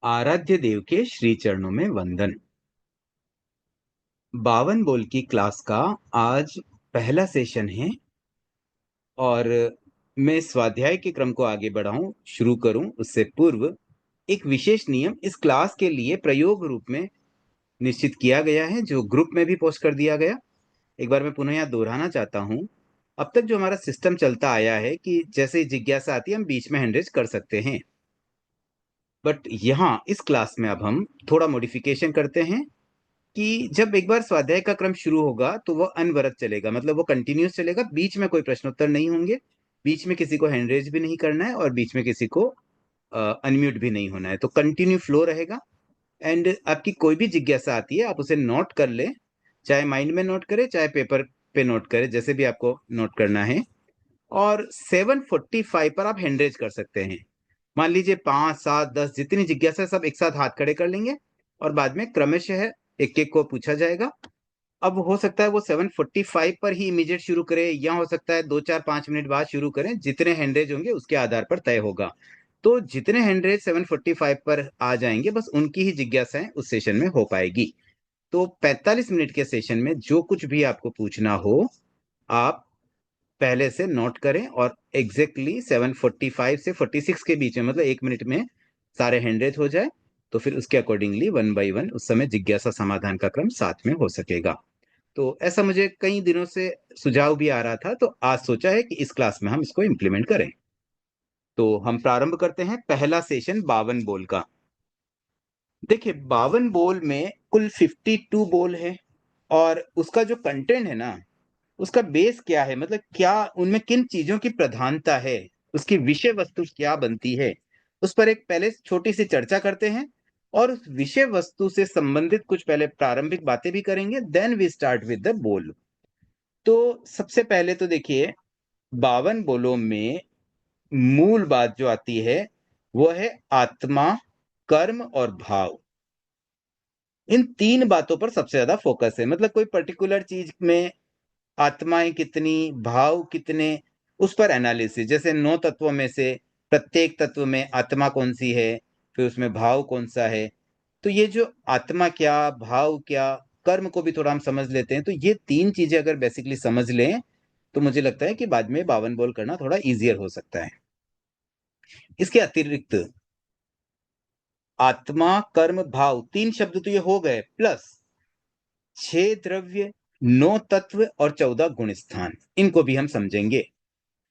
आराध्य देव के श्री चरणों में वंदन। 52 बोल की क्लास का आज पहला सेशन है और मैं स्वाध्याय के क्रम को आगे बढ़ाऊं शुरू करूं उससे पूर्व एक विशेष नियम इस क्लास के लिए प्रयोग रूप में निश्चित किया गया है जो ग्रुप में भी पोस्ट कर दिया गया। एक बार मैं पुनः यहाँ दोहराना चाहता हूं। अब तक जो हमारा सिस्टम चलता आया है कि जैसे ही जिज्ञासा आती है हम बीच में हैंड रेज कर सकते हैं, बट यहाँ इस क्लास में अब हम थोड़ा मॉडिफिकेशन करते हैं कि जब एक बार स्वाध्याय का क्रम शुरू होगा तो वो अनवरत चलेगा, मतलब वो कंटिन्यूस चलेगा। बीच में कोई प्रश्नोत्तर नहीं होंगे, बीच में किसी को हैंड रेज भी नहीं करना है और बीच में किसी को अनम्यूट भी नहीं होना है। तो कंटिन्यू फ्लो रहेगा। एंड आपकी कोई भी जिज्ञासा आती है आप उसे नोट कर ले, चाहे माइंड में नोट करे चाहे पेपर पे नोट करे, जैसे भी आपको नोट करना है। और 7:45 पर आप हैंड रेज कर सकते हैं। मान लीजिए 5, 7, 10 जितनी जिज्ञासा है सब एक साथ हाथ खड़े कर लेंगे और बाद में क्रमशः एक एक को पूछा जाएगा। अब हो सकता है वो 7:45 पर ही इमीडिएट शुरू करे या हो सकता है 2, 4, 5 मिनट बाद शुरू करें। जितने हैंडरेज होंगे उसके आधार पर तय होगा। तो जितने हैंडरेज 7:45 पर आ जाएंगे बस उनकी ही जिज्ञासाएं उस सेशन में हो पाएगी। तो 45 मिनट के सेशन में जो कुछ भी आपको पूछना हो आप पहले से नोट करें और एग्जैक्टली 7:45 से 46 के बीच में, मतलब 1 मिनट में सारे हैंडरेज हो जाए तो फिर उसके अकॉर्डिंगली 1 बाय 1 उस समय जिज्ञासा समाधान का क्रम साथ में हो सकेगा। तो ऐसा मुझे कई दिनों से सुझाव भी आ रहा था, तो आज सोचा है कि इस क्लास में हम इसको इम्प्लीमेंट करें। तो हम प्रारंभ करते हैं पहला सेशन 52 बोल का। देखिए 52 बोल में कुल 52 बोल है और उसका जो कंटेंट है ना, उसका बेस क्या है, मतलब क्या उनमें किन चीजों की प्रधानता है, उसकी विषय वस्तु क्या बनती है, उस पर एक पहले छोटी सी चर्चा करते हैं और उस विषय वस्तु से संबंधित कुछ पहले प्रारंभिक बातें भी करेंगे। Then we start with the bowl. तो सबसे पहले तो देखिए 52 बोलों में मूल बात जो आती है वो है आत्मा, कर्म और भाव। इन तीन बातों पर सबसे ज्यादा फोकस है, मतलब कोई पर्टिकुलर चीज में आत्माएं कितनी, भाव कितने, उस पर एनालिसिस। जैसे 9 तत्वों में से प्रत्येक तत्व में आत्मा कौन सी है, फिर उसमें भाव कौन सा है। तो ये जो आत्मा क्या, भाव क्या, कर्म को भी थोड़ा हम समझ लेते हैं। तो ये तीन चीजें अगर बेसिकली समझ लें तो मुझे लगता है कि बाद में 52 बोल करना थोड़ा इजियर हो सकता है। इसके अतिरिक्त आत्मा, कर्म, भाव, तीन शब्द तो ये हो गए, प्लस 6 द्रव्य, 9 तत्व और 14 गुण स्थान, इनको भी हम समझेंगे।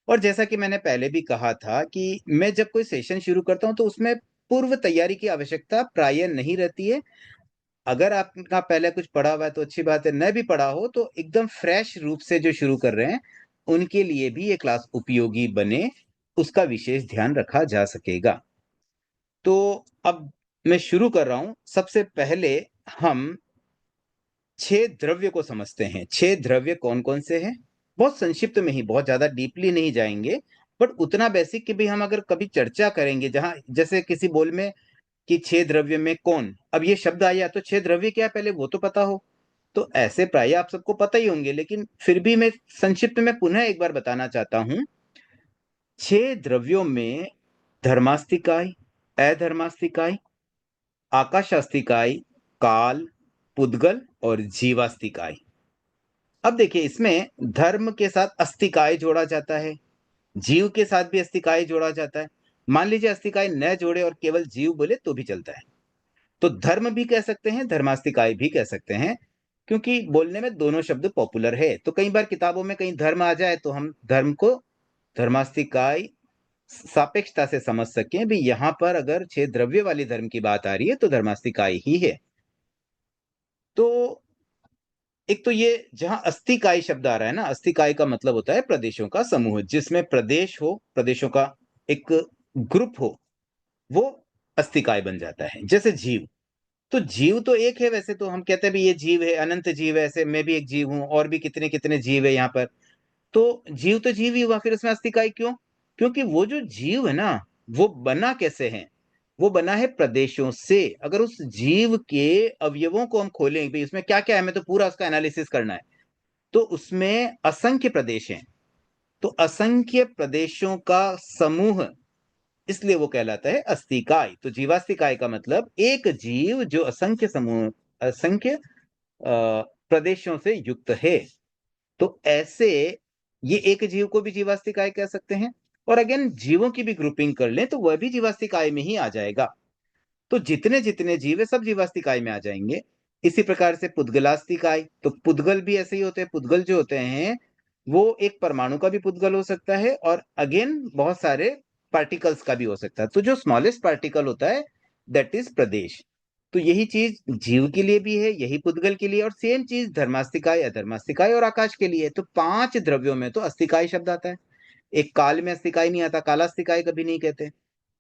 और जैसा कि मैंने पहले भी कहा था कि मैं जब कोई सेशन शुरू करता हूं तो उसमें पूर्व तैयारी की आवश्यकता प्राय नहीं रहती है। अगर आपका पहले कुछ पढ़ा हुआ है तो अच्छी बात है, न भी पढ़ा हो तो एकदम फ्रेश रूप से जो शुरू कर रहे हैं उनके लिए भी ये क्लास उपयोगी बने, उसका विशेष ध्यान रखा जा सकेगा। तो अब मैं शुरू कर रहा हूं। सबसे पहले हम 6 द्रव्य को समझते हैं। 6 द्रव्य कौन कौन से हैं, बहुत संक्षिप्त में ही, बहुत ज्यादा डीपली नहीं जाएंगे, बट उतना बेसिक कि भी हम अगर कभी चर्चा करेंगे जहां जैसे किसी बोल में कि 6 द्रव्य में कौन, अब ये शब्द आया तो 6 द्रव्य क्या है पहले वो तो पता हो। तो ऐसे प्राय आप सबको पता ही होंगे, लेकिन फिर भी मैं संक्षिप्त में पुनः एक बार बताना चाहता हूं। 6 द्रव्यों में धर्मास्तिकाय, अधर्मास्तिकाय, आकाशास्तिकाय, काल, पुद्गल और जीवास्तिकाय। अब देखिए इसमें धर्म के साथ अस्तिकाय जोड़ा जाता है, जीव के साथ भी अस्तिकाय जोड़ा जाता है। मान लीजिए अस्तिकाय न जोड़े और केवल जीव बोले तो भी चलता है। तो धर्म भी कह सकते हैं, धर्मास्तिकाय भी कह सकते हैं, क्योंकि बोलने में दोनों शब्द पॉपुलर है। तो कई बार किताबों में कहीं धर्म आ जाए तो हम धर्म को धर्मास्तिकाय सापेक्षता से समझ सकें भी, यहां पर अगर 6 द्रव्य वाली धर्म की बात आ रही है तो धर्मास्तिकाय ही है। तो एक तो ये जहां अस्तिकाय शब्द आ रहा है ना, अस्तिकाय का मतलब होता है प्रदेशों का समूह, जिसमें प्रदेश हो, प्रदेशों का एक ग्रुप हो, वो अस्तिकाय बन जाता है। जैसे जीव, तो जीव तो एक है, वैसे तो हम कहते हैं भी ये जीव है, अनंत जीव है, ऐसे मैं भी एक जीव हूं और भी कितने कितने जीव है यहाँ पर। तो जीव तो जीव ही हुआ, फिर उसमें अस्तिकाय क्यों? क्योंकि वो जो जीव है ना वो बना कैसे है, वो बना है प्रदेशों से। अगर उस जीव के अवयवों को हम खोलें भी उसमें क्या क्या है, हमें तो पूरा उसका एनालिसिस करना है, तो उसमें असंख्य प्रदेश हैं। तो असंख्य प्रदेशों का समूह इसलिए वो कहलाता है अस्थिकाय। तो जीवास्थिकाय का मतलब एक जीव जो असंख्य प्रदेशों से युक्त है। तो ऐसे ये एक जीव को भी जीवास्थिकाय कह सकते हैं। और अगेन जीवों की भी ग्रुपिंग कर लें तो वह भी जीवास्थिकाय में ही आ जाएगा। तो जितने जितने जीव है सब जीवास्थिकाय में आ जाएंगे। इसी प्रकार से पुद्गलास्थिकाय, तो पुद्गल भी ऐसे ही होते हैं। पुद्गल जो होते हैं वो एक परमाणु का भी पुद्गल हो सकता है और अगेन बहुत सारे पार्टिकल्स का भी हो सकता है। तो जो स्मॉलेस्ट पार्टिकल होता है दैट इज प्रदेश। तो यही चीज जीव के लिए भी है, यही पुद्गल के लिए, और सेम चीज धर्मास्थिकाय, अधर्मास्थिकाय और आकाश के लिए। तो 5 द्रव्यों में तो अस्थिकाय शब्द आता है। एक काल में अस्थिकाय नहीं आता, कालास्थिकाय कभी नहीं कहते।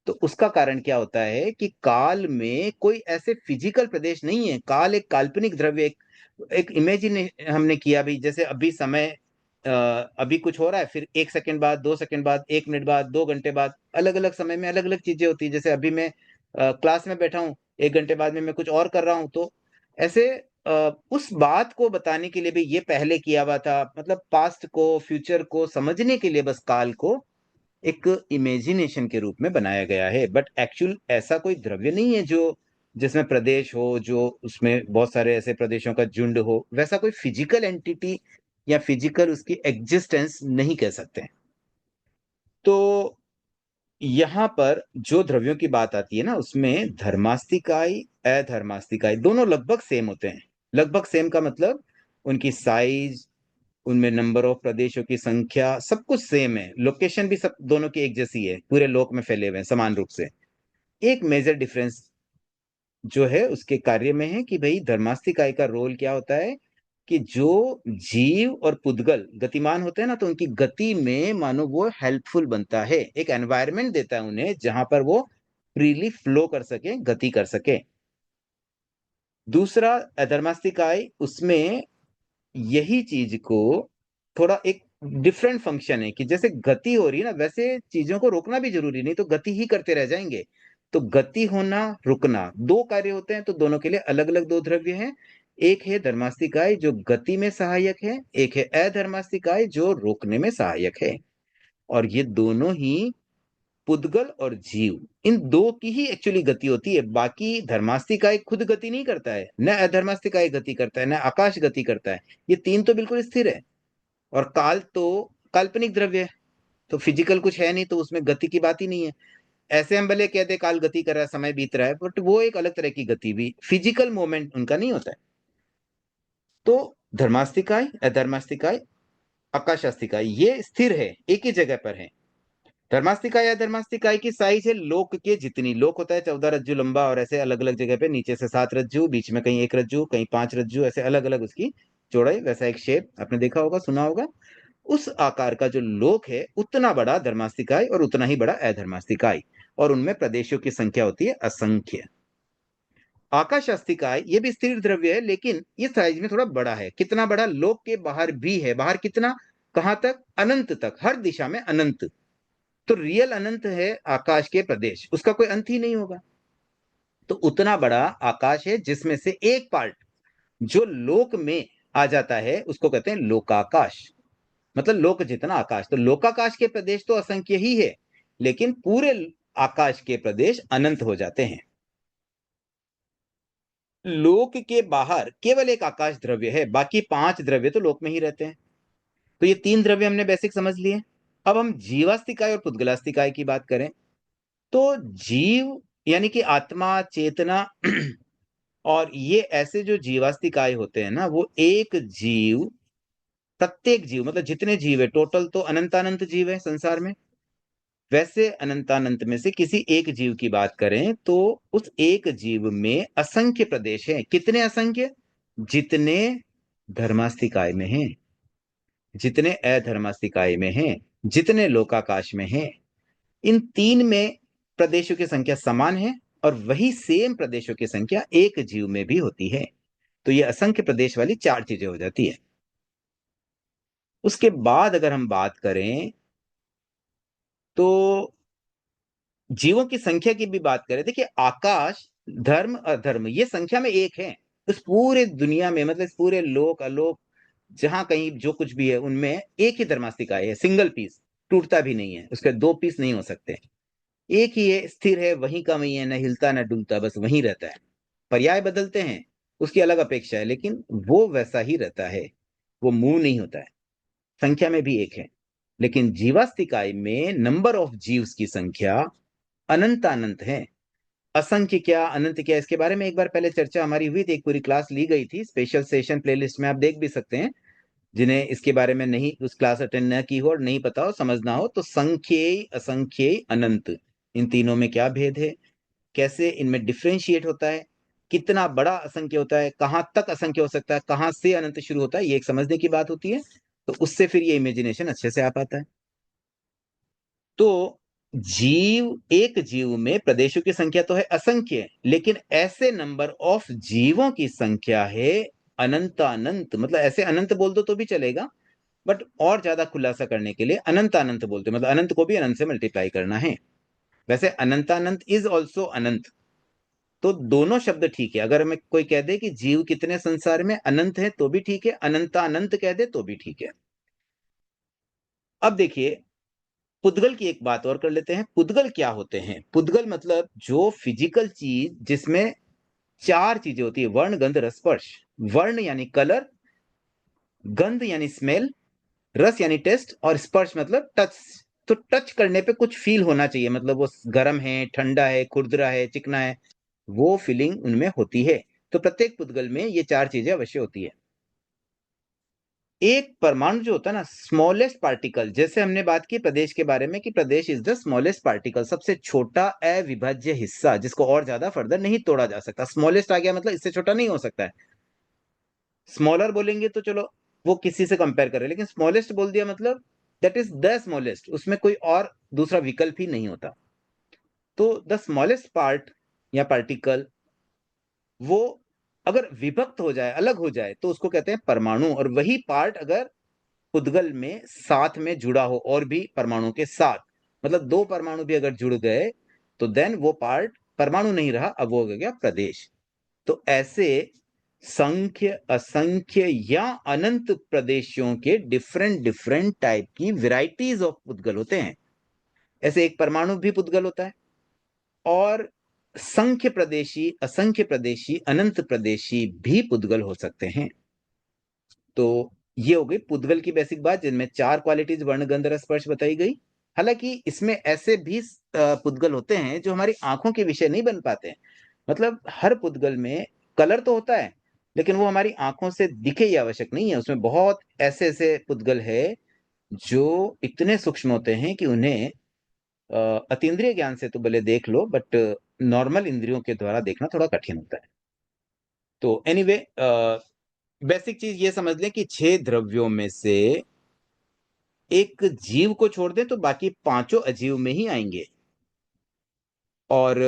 तो उसका कारण क्या होता है कि काल में कोई ऐसे फिजिकल प्रदेश नहीं है। काल एक काल्पनिक द्रव्य, एक इमेजिन हमने किया भी। जैसे अभी समय, अभी कुछ हो रहा है, फिर 1 सेकंड बाद, 2 सेकंड बाद, 1 मिनट बाद, 2 घंटे बाद, अलग अलग समय में अलग अलग चीजें होती है। जैसे अभी मैं क्लास में बैठा हूँ, 1 घंटे बाद में मैं कुछ और कर रहा हूँ। तो ऐसे उस बात को बताने के लिए भी ये पहले किया हुआ था, मतलब पास्ट को फ्यूचर को समझने के लिए बस काल को एक इमेजिनेशन के रूप में बनाया गया है। बट एक्चुअल ऐसा कोई द्रव्य नहीं है जो जिसमें प्रदेश हो, जो उसमें बहुत सारे ऐसे प्रदेशों का झुंड हो। वैसा कोई फिजिकल एंटिटी या फिजिकल उसकी एग्जिस्टेंस नहीं कह सकते। तो यहां पर जो द्रव्यों की बात आती है ना, उसमें धर्मास्तिकाय अधर्मास्तिकाय दोनों लगभग सेम होते हैं। लगभग सेम का मतलब उनकी साइज, उनमें नंबर ऑफ प्रदेशों की संख्या, सब कुछ सेम है। लोकेशन भी सब दोनों की एक जैसी है, पूरे लोक में फैले हुए हैं समान रूप से। एक मेजर डिफरेंस जो है उसके कार्य में है कि भाई धर्मास्तिकाय का रोल क्या होता है कि जो जीव और पुद्गल गतिमान होते हैं ना, तो उनकी गति में मानो वो हेल्पफुल बनता है, एक एनवायरनमेंट देता है उन्हें जहां पर वो फ्रीली फ्लो कर सके, गति कर सके। दूसरा अधर्मास्तिकाय, उसमें यही चीज को थोड़ा एक डिफरेंट फंक्शन है कि जैसे गति हो रही है ना, वैसे चीजों को रोकना भी जरूरी नहीं, तो गति ही करते रह जाएंगे। तो गति होना, रुकना, दो कार्य होते हैं। तो दोनों के लिए अलग अलग दो द्रव्य हैं। एक है धर्मास्तिकाय जो गति में सहायक है, एक है अधर्मास्तिकाय जो रोकने में सहायक है। और ये दोनों ही पुद्गल और जीव, इन दो की ही एक्चुअली गति होती है। बाकी धर्मास्तिकाय खुद गति नहीं करता है, न अधर्मास्तिकाय गति करता है, न आकाश गति करता है। ये तीन तो बिल्कुल स्थिर है। और काल तो काल्पनिक द्रव्य है, तो फिजिकल कुछ है नहीं, तो उसमें गति की बात ही नहीं है। ऐसे हम भले कहते काल गति कर रहा है, समय बीत रहा है, बट वो एक अलग तरह की गति, भी फिजिकल मोमेंट उनका नहीं होता है। तो धर्मास्तिकाय, अधर्मास्तिकाय, आकाशास्तिकाय ये स्थिर है, एक ही जगह पर है। धर्मास्तिकाय या धर्मास्तिकाय की साइज है लोक के जितनी। लोक होता है 14 रज्जु लंबा, और ऐसे अलग अलग जगह पे नीचे से 7 रज्जु, बीच में कहीं 1 रज्जु, कहीं 5 रज्जु, ऐसे अलग अलग उसकी चौड़ाई। वैसा एक शेप आपने देखा होगा, सुना होगा। उस आकार का जो लोक है उतना बड़ा धर्मास्तिकाय और उतना ही बड़ा अधर्मास्तिकाय। और उनमें प्रदेशों की संख्या होती है असंख्य। आकाशास्तिकाय ये भी स्थिर द्रव्य है, लेकिन ये साइज में थोड़ा बड़ा है। कितना बड़ा? लोक के बाहर भी है। बाहर कितना? कहां तक? अनंत तक, हर दिशा में अनंत। तो रियल अनंत है आकाश के प्रदेश, उसका कोई अंत ही नहीं होगा। तो उतना बड़ा आकाश है जिसमें से एक पार्ट जो लोक में आ जाता है उसको कहते हैं लोकाकाश। मतलब लोक जितना आकाश। तो लोकाकाश के प्रदेश तो असंख्य ही है, लेकिन पूरे आकाश के प्रदेश अनंत हो जाते हैं। लोक के बाहर केवल एक आकाश द्रव्य है, बाकी 5 द्रव्य तो लोक में ही रहते हैं। तो ये 3 द्रव्य हमने बेसिक समझ लिए। अब हम जीवास्तिकाय और पुद्गलास्तिकाय की बात करें तो जीव यानी कि आत्मा, चेतना और ये ऐसे जो जीवास्तिकाय होते हैं ना, वो एक जीव, प्रत्येक जीव मतलब जितने जीव है टोटल, तो अनंतानंत जीव है संसार में। वैसे अनंतानंत में से किसी एक जीव की बात करें तो उस एक जीव में असंख्य प्रदेश हैं। कितने असंख्य? जितने धर्मास्तिकाय में हैं, जितने अधर्मास्तिकाय में हैं, जितने लोकाकाश में हैं। इन 3 में प्रदेशों की संख्या समान है, और वही सेम प्रदेशों की संख्या एक जीव में भी होती है। तो ये असंख्य प्रदेश वाली 4 चीजें हो जाती है। उसके बाद अगर हम बात करें तो जीवों की संख्या की भी बात करें। देखिए आकाश, धर्म, अधर्म ये संख्या में एक है। इस पूरे दुनिया में, मतलब इस पूरे लोक अलोक जहां कहीं जो कुछ भी है, उनमें एक ही धर्मास्तिकाय है, सिंगल पीस, टूटता भी नहीं है, उसके 2 पीस नहीं हो सकते। एक ही है, स्थिर है, वहीं का वहीं है, न हिलता न डुलता, बस वहीं रहता है। पर्याय बदलते हैं, उसकी अलग अपेक्षा है, लेकिन वो वैसा ही रहता है, वो मूव नहीं होता है। संख्या में भी एक है, लेकिन जीवास्तिकाय में नंबर ऑफ जीव्स की संख्या अनंत अनंत है। असंख्य क्या अनंत क्या, इसके बारे में एक बार पहले चर्चा हमारी हुई थी, एक पूरी क्लास ली गई थी, स्पेशल सेशन प्लेलिस्ट में आप देख भी सकते हैं। जिन्हें इसके बारे में नहीं, उस क्लास अटेंड न की हो और नहीं पता हो, समझना हो, तो संख्येय असंख्येय अनंत, इन तीनों में क्या भेद है, कैसे इनमें डिफ्रेंशिएट होता है, कितना बड़ा असंख्य होता है, कहां तक असंख्य हो सकता है, कहां से अनंत शुरू होता है, ये एक समझने की बात होती है। तो उससे फिर ये इमेजिनेशन अच्छे से आ पाता है। तो एक जीव में प्रदेशों की संख्या तो है असंख्य, लेकिन ऐसे नंबर ऑफ जीवों की संख्या है अनंतानंत। मतलब ऐसे अनंत बोल दो तो भी चलेगा, बट और ज्यादा खुलासा करने के लिए अनंतानंत बोलते हैं, मतलब अनंत को भी अनंत से मल्टीप्लाई करना है। वैसे अनंतानंत इज ऑल्सो अनंत, तो दोनों शब्द ठीक है। अगर हमें कोई कह दे कि जीव कितने संसार में अनंत है तो भी ठीक है, अनंतानंत कह दे तो भी ठीक है। अब देखिए, पुद्गल की एक बात और कर लेते हैं। पुद्गल क्या होते हैं? पुद्गल मतलब जो फिजिकल चीज जिसमें चार चीजें होती है, वर्ण गंध रस स्पर्श। वर्ण यानी कलर, गंध यानी स्मेल, रस यानी टेस्ट, और स्पर्श मतलब टच। तो टच करने पे कुछ फील होना चाहिए, मतलब वो गर्म है, ठंडा है, खुरदरा है, चिकना है, वो फीलिंग उनमें होती है। तो प्रत्येक पुद्गल में ये चार चीजें अवश्य होती है। एक परमाणु जो होता है ना, स्मॉलेस्ट पार्टिकल, जैसे हमने बात की प्रदेश के बारे में कि प्रदेश इज द स्मॉलेस्ट पार्टिकल, सबसे छोटा अविभाज्य हिस्सा जिसको और ज्यादा फर्दर नहीं तोड़ा जा सकता। स्मॉलेस्ट आ गया मतलब इससे छोटा नहीं हो सकता है। स्मॉलर बोलेंगे तो चलो वो किसी से कंपेयर करें, लेकिन स्मॉलेस्ट बोल दिया मतलब दैट इज द स्मॉलेस्ट, उसमें कोई और दूसरा विकल्प ही नहीं होता। तो द स्मॉलेस्ट पार्ट या पार्टिकल, वो अगर विभक्त हो जाए, अलग हो जाए, तो उसको कहते हैं परमाणु। और वही पार्ट अगर पुद्गल में साथ में जुड़ा हो और भी परमाणु के साथ, मतलब दो परमाणु भी अगर जुड़ गए, तो देन वो पार्ट परमाणु नहीं रहा, अब वो हो गया प्रदेश। तो ऐसे संख्य, असंख्य या अनंत प्रदेशों के डिफरेंट डिफरेंट टाइप की वेराइटीज ऑफ पुद्गल होते हैं। ऐसे एक परमाणु भी पुद्गल होता है, और संख्य प्रदेशी, असंख्य प्रदेशी, अनंत प्रदेशी भी पुद्गल हो सकते हैं। तो ये हो गई पुद्गल की बेसिक बात, जिनमें चार क्वालिटीज वर्ण गंध रस स्पर्श बताई गई। हालांकि इसमें ऐसे भी पुद्गल होते हैं जो हमारी आंखों के विषय नहीं बन पाते हैं। मतलब हर पुद्गल में कलर तो होता है, लेकिन वो हमारी आंखों से दिखे ये आवश्यक नहीं है। उसमें बहुत ऐसे ऐसे पुद्गल है जो इतने सूक्ष्म होते हैं कि उन्हें अतीन्द्रिय ज्ञान से तो भले देख लो, बट नॉर्मल इंद्रियों के द्वारा देखना थोड़ा कठिन होता है। तो एनीवे, बेसिक चीज ये समझ लें कि छह द्रव्यों में से एक जीव को छोड़ दें तो बाकी पांचों अजीव में ही आएंगे। और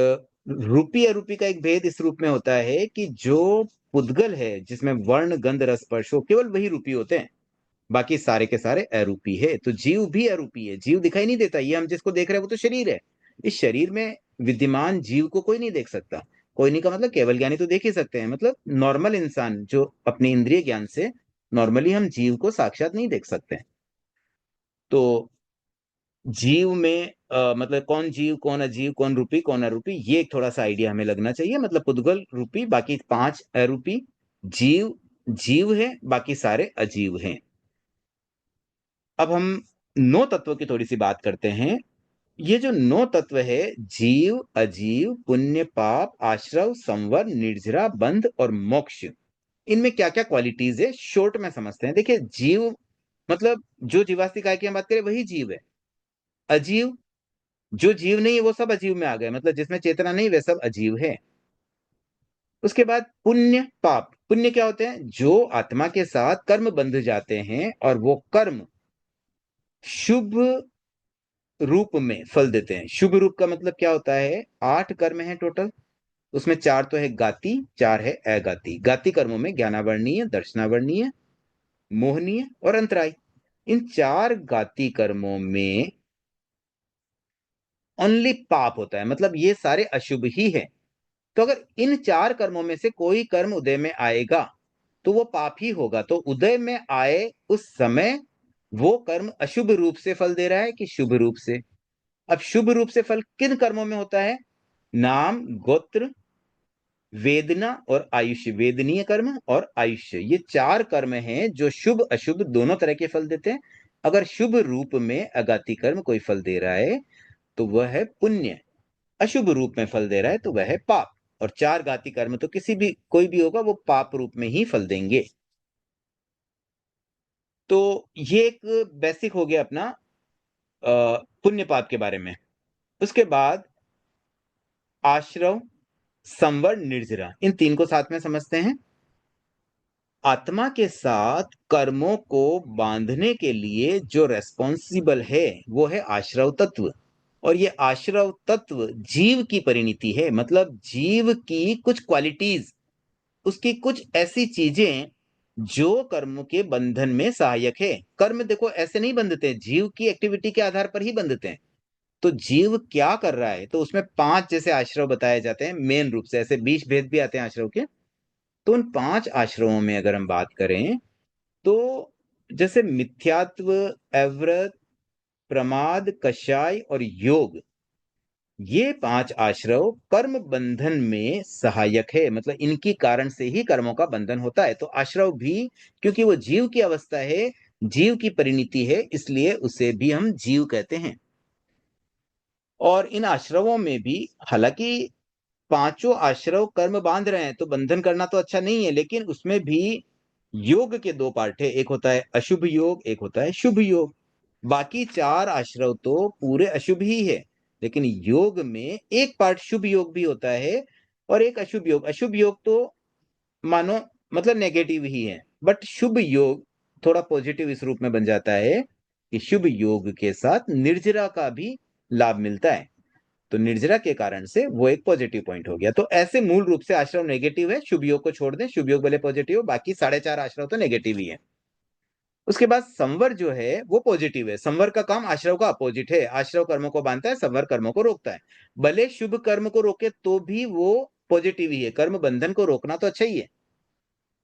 रूपी अरूपी का एक भेद इस रूप में होता है कि जो पुद्गल है जिसमें वर्ण गंध रस स्पर्श हो, केवल वही रूपी होते हैं, बाकी सारे के सारे अरूपी है। तो जीव भी अरूपी है, जीव दिखाई नहीं देता। ये हम जिसको देख रहे हैं वो तो शरीर है। इस शरीर में विद्यमान जीव को कोई नहीं देख सकता। कोई नहीं का मतलब केवल ज्ञानी तो देख ही सकते हैं, मतलब नॉर्मल इंसान जो अपने इंद्रिय ज्ञान से नॉर्मली हम जीव को साक्षात नहीं देख सकते। तो जीव में मतलब कौन जीव, कौन अजीव, कौन रूपी, कौन अरूपी, ये एक थोड़ा सा आइडिया हमें लगना चाहिए। मतलब पुद्गल रूपी, बाकी पांच अरूपी। जीव जीव है, बाकी सारे अजीव हैं। अब हम नौ तत्वों की थोड़ी सी बात करते हैं। ये जो नौ तत्व है, जीव, अजीव, पुण्य, पाप, आश्रव, संवर, निर्जरा, बंध और मोक्ष, इनमें क्या क्या क्वालिटीज है शॉर्ट में समझते हैं। देखिए, जीव मतलब जो जीवास्तिक काय की हम बात करें वही जीव है। अजीव, जो जीव नहीं है वो सब अजीव में आ गए, मतलब जिसमें चेतना नहीं वे सब अजीव है। उसके बाद पुण्य, पाप। पुण्य क्या होते हैं? जो आत्मा के साथ कर्म बंध जाते हैं और वो कर्म शुभ रूप में फल देते हैं। शुभ रूप का मतलब क्या होता है? 8 कर्म है टोटल, उसमें 4 तो है गाती, 4 है अगाती। गाती कर्मों में ज्ञानावर्णीय, दर्शनावर्णीय, मोहनीय और अंतराय। इन 4 गाती कर्मों में ओनली पाप होता है, मतलब ये सारे अशुभ ही है। तो अगर इन 4 कर्मों में से कोई कर्म उदय में आएगा तो वो पाप ही होगा। तो उदय में आए उस समय वो कर्म अशुभ रूप से फल दे रहा है कि शुभ रूप से? अब शुभ रूप से फल किन कर्मों में होता है? नाम, गोत्र, वेदना और आयुष्य। वेदनीय कर्म और आयुष्य, ये चार कर्म हैं जो शुभ अशुभ दोनों तरह के फल देते हैं। अगर शुभ रूप में अगाति कर्म कोई फल दे रहा है तो वह है पुण्य, अशुभ रूप में फल दे रहा है तो वह है पाप। और चार घाती कर्म तो किसी भी कोई भी होगा वो पाप रूप में ही फल देंगे। तो ये एक बेसिक हो गया अपना पुण्य पाप के बारे में। उसके बाद आश्रव, संवर, निर्जरा, इन तीन को साथ में समझते हैं। आत्मा के साथ कर्मों को बांधने के लिए जो रेस्पॉन्सिबल है वो है आश्रव तत्व। और ये आश्रव तत्व जीव की परिणति है, मतलब जीव की कुछ क्वालिटीज, उसकी कुछ ऐसी चीजें जो कर्म के बंधन में सहायक है। कर्म देखो ऐसे नहीं बंधते, जीव की एक्टिविटी के आधार पर ही बंधते हैं। तो जीव क्या कर रहा है, तो उसमें पांच जैसे आश्रव बताए जाते हैं मेन रूप से, ऐसे 20 भेद भी आते हैं आश्रव के। तो उन पांच आश्रमों में अगर हम बात करें तो जैसे मिथ्यात्व, अव्रत, प्रमाद, कषाय और योग, ये पांच आश्रव कर्म बंधन में सहायक है, मतलब इनकी कारण से ही कर्मों का बंधन होता है। तो आश्रव भी, क्योंकि वो जीव की अवस्था है, जीव की परिणति है, इसलिए उसे भी हम जीव कहते हैं। और इन आश्रवों में भी, हालांकि पांचों आश्रव कर्म बांध रहे हैं तो बंधन करना तो अच्छा नहीं है, लेकिन उसमें भी योग के दो पार्ट है, एक होता है अशुभ योग, एक होता है शुभ योग। बाकी चार आश्रव तो पूरे अशुभ ही है, लेकिन योग में एक पार्ट शुभ योग भी होता है और एक अशुभ योग। अशुभ योग तो मानो मतलब नेगेटिव ही है, बट शुभ योग थोड़ा पॉजिटिव इस रूप में बन जाता है कि शुभ योग के साथ निर्जरा का भी लाभ मिलता है, तो निर्जरा के कारण से वो एक पॉजिटिव पॉइंट हो गया। तो ऐसे मूल रूप से आश्रव नेगेटिव है, शुभ योग को छोड़ दें, शुभ योग भले पॉजिटिव, बाकी साढ़े चार आश्रव तो नेगेटिव ही है। उसके बाद संवर जो है वो पॉजिटिव है। संवर का काम आश्रव का अपोजिट है, आश्रव कर्मों को बांधता है, संवर कर्मों को रोकता है। भले शुभ कर्म को रोके तो भी वो पॉजिटिव ही है, कर्म बंधन को रोकना तो अच्छा ही है।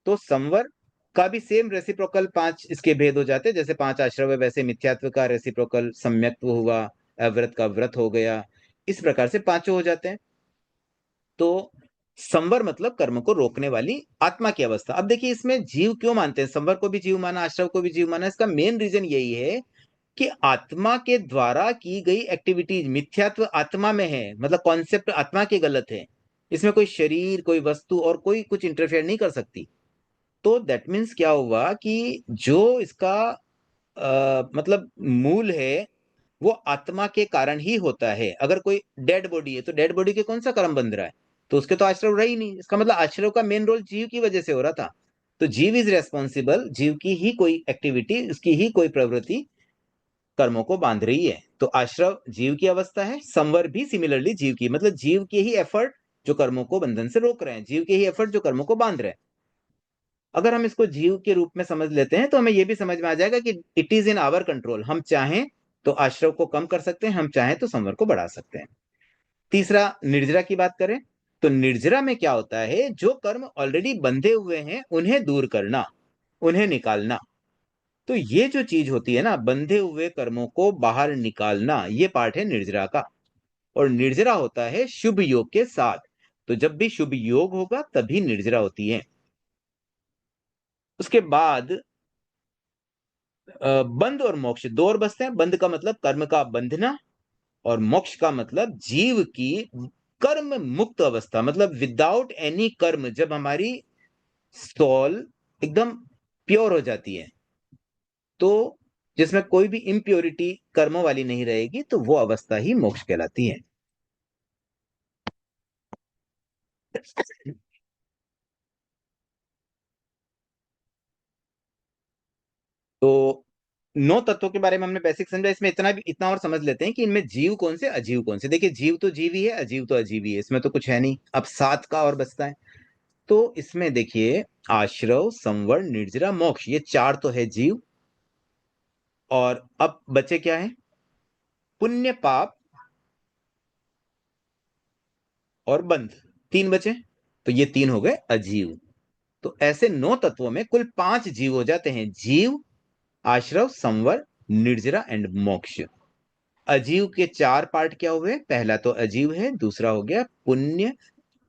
तो संवर का भी सेम रेसिप्रोकल पांच इसके भेद हो जाते हैं, जैसे पांच आश्रव है वैसे मिथ्यात्व का रेसिप्रोकल सम्यक्त्व हुआ, अव्रत का व्रत हो गया, इस प्रकार से पांचों हो जाते हैं। तो संवर मतलब कर्म को रोकने वाली आत्मा की अवस्था। अब देखिए इसमें जीव क्यों मानते हैं, संवर को भी जीव माना, आश्रव को भी जीव माना, इसका मेन रीजन यही है कि आत्मा के द्वारा की गई एक्टिविटीज, मिथ्यात्व आत्मा में है, मतलब कॉन्सेप्ट आत्मा के गलत है, इसमें कोई शरीर, कोई वस्तु और कोई कुछ इंटरफेयर नहीं कर सकती। तो दैट मीन्स क्या हुआ कि जो इसका मतलब मूल है वो आत्मा के कारण ही होता है। अगर कोई डेड बॉडी है तो डेड बॉडी के कौन सा कर्म बंध रहा है, तो उसके तो आश्रव रहा ही नहीं, इसका मतलब आश्रव का मेन रोल जीव की वजह से हो रहा था। तो जीव इज रेस्पॉन्सिबल, जीव की ही कोई एक्टिविटी, उसकी ही कोई प्रवृत्ति कर्मों को बांध रही है। तो आश्रव जीव की अवस्था है, संवर भी सिमिलरली जीव की, मतलब जीव के ही एफर्ट जो कर्मों को बंधन से रोक रहे हैं, जीव के ही एफर्ट जो कर्मों को बांध रहे हैं। अगर हम इसको जीव के रूप में समझ लेते हैं तो हमें यह भी समझ में आ जाएगा कि it is in our control, हम चाहें तो आश्रव को कम कर सकते हैं, हम चाहें तो संवर को बढ़ा सकते हैं। तीसरा निर्जरा की बात करें तो निर्जरा में क्या होता है, जो कर्म ऑलरेडी बंधे हुए हैं उन्हें दूर करना, उन्हें निकालना। तो ये जो चीज होती है ना, बंधे हुए कर्मों को बाहर निकालना, ये पार्ट है निर्जरा का। और निर्जरा होता है शुभ योग के साथ, तो जब भी शुभ योग होगा तभी निर्जरा होती है। उसके बाद बंध और मोक्ष दो और बसते हैं। बंध का मतलब कर्म का बंधना, और मोक्ष का मतलब जीव की कर्म मुक्त अवस्था, मतलब विदाउट एनी कर्म, जब हमारी सोल एकदम प्योर हो जाती है, तो जिसमें कोई भी इम्प्योरिटी कर्मों वाली नहीं रहेगी, तो वो अवस्था ही मोक्ष कहलाती है। तो नौ तत्वों के बारे में हमने बेसिक समझा, इसमें इतना और समझ लेते हैं कि इनमें जीव कौन से, अजीव कौन से। देखिए जीव तो जीव ही है, अजीव तो अजीव ही है, इसमें तो कुछ है नहीं। अब सात का और बचता है। तो इसमें देखिए आश्रव, संवर, निर्जरा, मोक्ष, ये चार तो है जीव। और अब बचे क्या है, पुण्य, पाप और बंध, तीन बचे। तो ये तीन हो गए अजीव। तो ऐसे नौ तत्वों में कुल पांच जीव हो जाते हैं, जीव, आश्रव, संवर, निर्जरा एंड मोक्ष। अजीव के 4 पार्ट क्या हुए? पहला तो अजीव है, दूसरा हो गया पुण्य,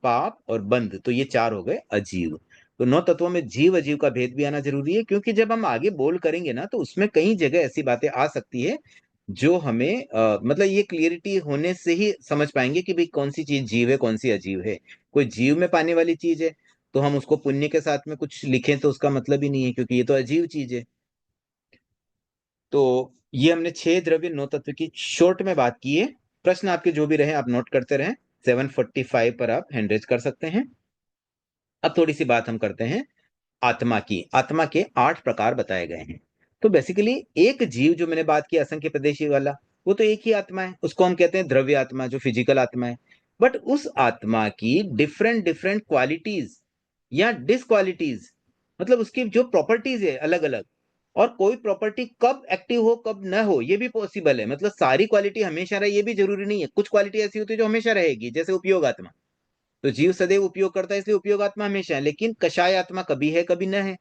पाप और बंध, तो ये 4 हो गए अजीव। तो 9 तत्वों में जीव अजीव का भेद भी आना जरूरी है, क्योंकि जब हम आगे बोल करेंगे ना तो उसमें कई जगह ऐसी बातें आ सकती है जो हमें मतलब ये क्लियरिटी होने से ही समझ पाएंगे कि भाई कौन सी चीज जीव है, कौन सी अजीव है। कोई जीव में पाने वाली चीज है तो हम उसको पुण्य के साथ में कुछ लिखें तो उसका मतलब ही नहीं है, क्योंकि ये तो अजीव चीज है। तो ये हमने 6 द्रव्य 9 तत्व की शॉर्ट में बात की है। प्रश्न आपके जो भी रहे आप नोट करते रहें। 745 पर आप हैंड रेज कर सकते हैं। अब थोड़ी सी बात हम करते हैं आत्मा की। आत्मा के 8 प्रकार बताए गए हैं। तो बेसिकली एक जीव जो मैंने बात की असंख्य प्रदेशी वाला, वो तो एक ही आत्मा है, उसको हम कहते हैं द्रव्य आत्मा, जो फिजिकल आत्मा है। बट उस आत्मा की डिफरेंट डिफरेंट क्वालिटीज या डिसक्वालिटीज, मतलब उसकी जो प्रॉपर्टीज है अलग अलग, और कोई प्रॉपर्टी कब एक्टिव हो कब न हो ये भी पॉसिबल है। मतलब सारी क्वालिटी हमेशा रहे ये भी जरूरी नहीं है। कुछ क्वालिटी ऐसी होती है जो हमेशा रहेगी, जैसे उपयोग आत्मा। तो जीव सदैव उपयोग करता है, इसलिए उपयोग आत्मा हमेशा है। लेकिन कषाय आत्मा कभी है कभी न है,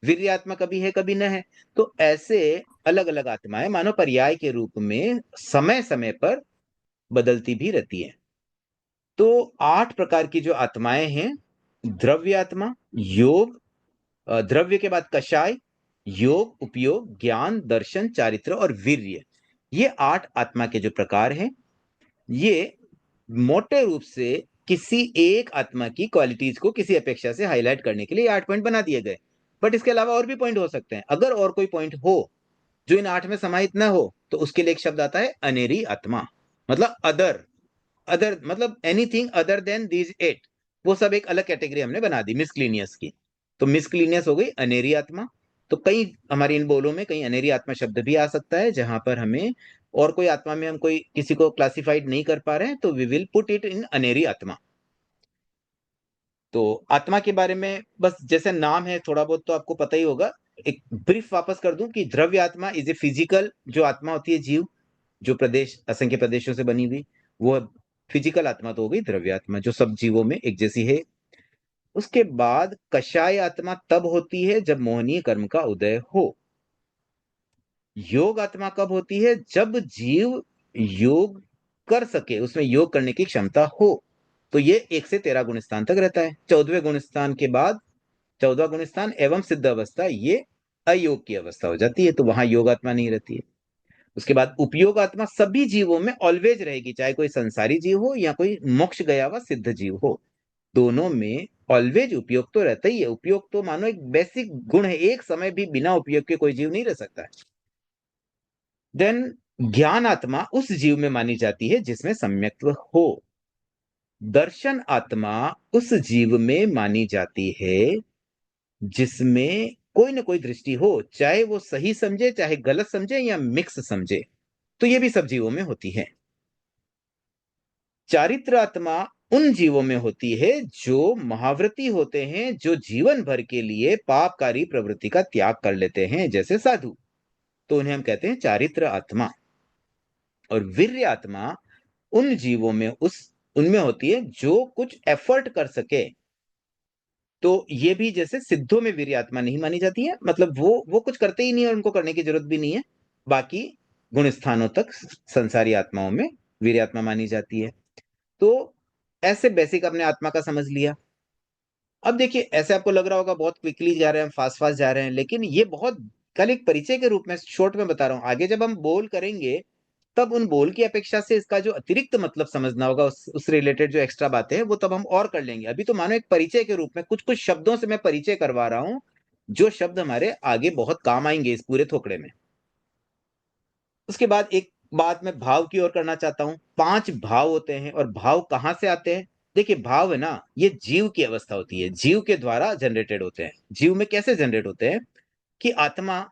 वीर्य आत्मा कभी है कभी न है। तो ऐसे अलग अलग आत्माएं मानो पर्याय के रूप में समय समय पर बदलती भी रहती है। तो 8 प्रकार की जो आत्माएं हैं, द्रव्य आत्मा, योग, द्रव्य के बाद कषाय, योग, उपयोग, ज्ञान, दर्शन, चारित्र और वीर्य, ये 8 आत्मा के जो प्रकार हैं, ये मोटे रूप से किसी एक आत्मा की क्वालिटीज को किसी अपेक्षा से हाईलाइट करने के लिए 8 पॉइंट बना दिए गए। बट इसके अलावा और भी पॉइंट हो सकते हैं। अगर और कोई पॉइंट हो जो इन 8 में समाहित ना हो तो उसके लिए एक शब्द आता है अनेरी आत्मा, मतलब अदर। अदर मतलब एनीथिंग अदर देन दीज 8, वो सब एक अलग कैटेगरी हमने बना दी मिसक्लीनियस की। तो मिसक्लीनियस हो गई अनेरी आत्मा। तो कई हमारी इन बोलों में कहीं अनेरी आत्मा शब्द भी आ सकता है, जहां पर हमें और कोई आत्मा में हम कोई किसी को क्लासिफाइड नहीं कर पा रहे हैं, तो we will put it in अनेरी आत्मा। तो आत्मा के बारे में बस जैसे नाम है थोड़ा बहुत तो आपको पता ही होगा। एक ब्रीफ वापस कर दूं कि द्रव्य आत्मा इज ए फिजिकल जो आत्मा होती है, जीव जो प्रदेश असंख्य प्रदेशों से बनी हुई, वो फिजिकल आत्मा तो हो गई द्रव्य आत्मा जो सब जीवों में एक जैसी है। उसके बाद कषाय आत्मा तब होती है जब मोहनीय कर्म का उदय हो। योग आत्मा कब होती है? जब जीव योग कर सके, उसमें योग करने की क्षमता हो। तो ये 1 से 13 गुण स्थान तक रहता है। 14वें गुण स्थान के बाद 14वां गुण स्थान एवं सिद्ध अवस्था, ये अयोग की अवस्था हो जाती है, तो वहां योग आत्मा नहीं रहती है। उसके बाद उपयोग आत्मा सभी जीवों में ऑलवेज रहेगी, चाहे कोई संसारी जीव हो या कोई मोक्ष गया हुआ सिद्ध जीव हो, दोनों में ऑलवेज उपयोग तो रहता ही है। उपयोग तो मानो एक बेसिक गुण है, एक समय भी बिना उपयोग के कोई जीव नहीं रह सकता है। देन ज्ञान आत्मा उस जीव में मानी जाती है जिसमें सम्यक्त्व हो। दर्शन आत्मा उस जीव में मानी जाती है जिसमें कोई ना कोई दृष्टि हो, चाहे वो सही समझे चाहे गलत समझे या मिक्स समझे, तो ये भी सब जीवों में होती है। चारित्र आत्मा उन जीवों में होती है जो महाव्रती होते हैं, जो जीवन भर के लिए पापकारी प्रवृत्ति का त्याग कर लेते हैं, जैसे साधु, तो उन्हें हम कहते हैं चारित्र आत्मा। और वीर्य आत्मा उन जीवों में उनमें होती है जो कुछ एफर्ट कर सके। तो ये भी जैसे सिद्धों में वीर्य आत्मा नहीं मानी जाती है, मतलब वो कुछ करते ही नहीं और उनको करने की जरूरत भी नहीं है। बाकी गुण स्थानों तक संसारी आत्माओं में वीर्य आत्मा मानी जाती है। तो ऐसे बेसिक अपने आत्मा का समझ लिया। अब देखिए ऐसे आपको लग रहा होगा बहुत क्विकली जा रहे हैं, फास्ट फास्ट जा रहे हैं, लेकिन ये बहुत कल एक परिचय के रूप में शॉर्ट में बता रहा हूं। आगे जब हम बोल करेंगे तब उन बोल की अपेक्षा से इसका जो अतिरिक्त मतलब समझना होगा, उस रिलेटेड जो एक्स्ट्रा बातें हैं वो तब हम और कर लेंगे। अभी तो मानो एक परिचय के रूप में कुछ कुछ शब्दों से मैं परिचय करवा रहा हूं, जो शब्द हमारे आगे बहुत काम आएंगे इस पूरे थोकड़े में। उसके बाद एक बात मैं भाव की ओर करना चाहता हूं। 5 भाव होते हैं, और भाव कहां से आते हैं? देखिए भाव है ना, ये जीव की अवस्था होती है, जीव के द्वारा जनरेटेड होते हैं। जीव में कैसे जनरेट होते हैं कि आत्मा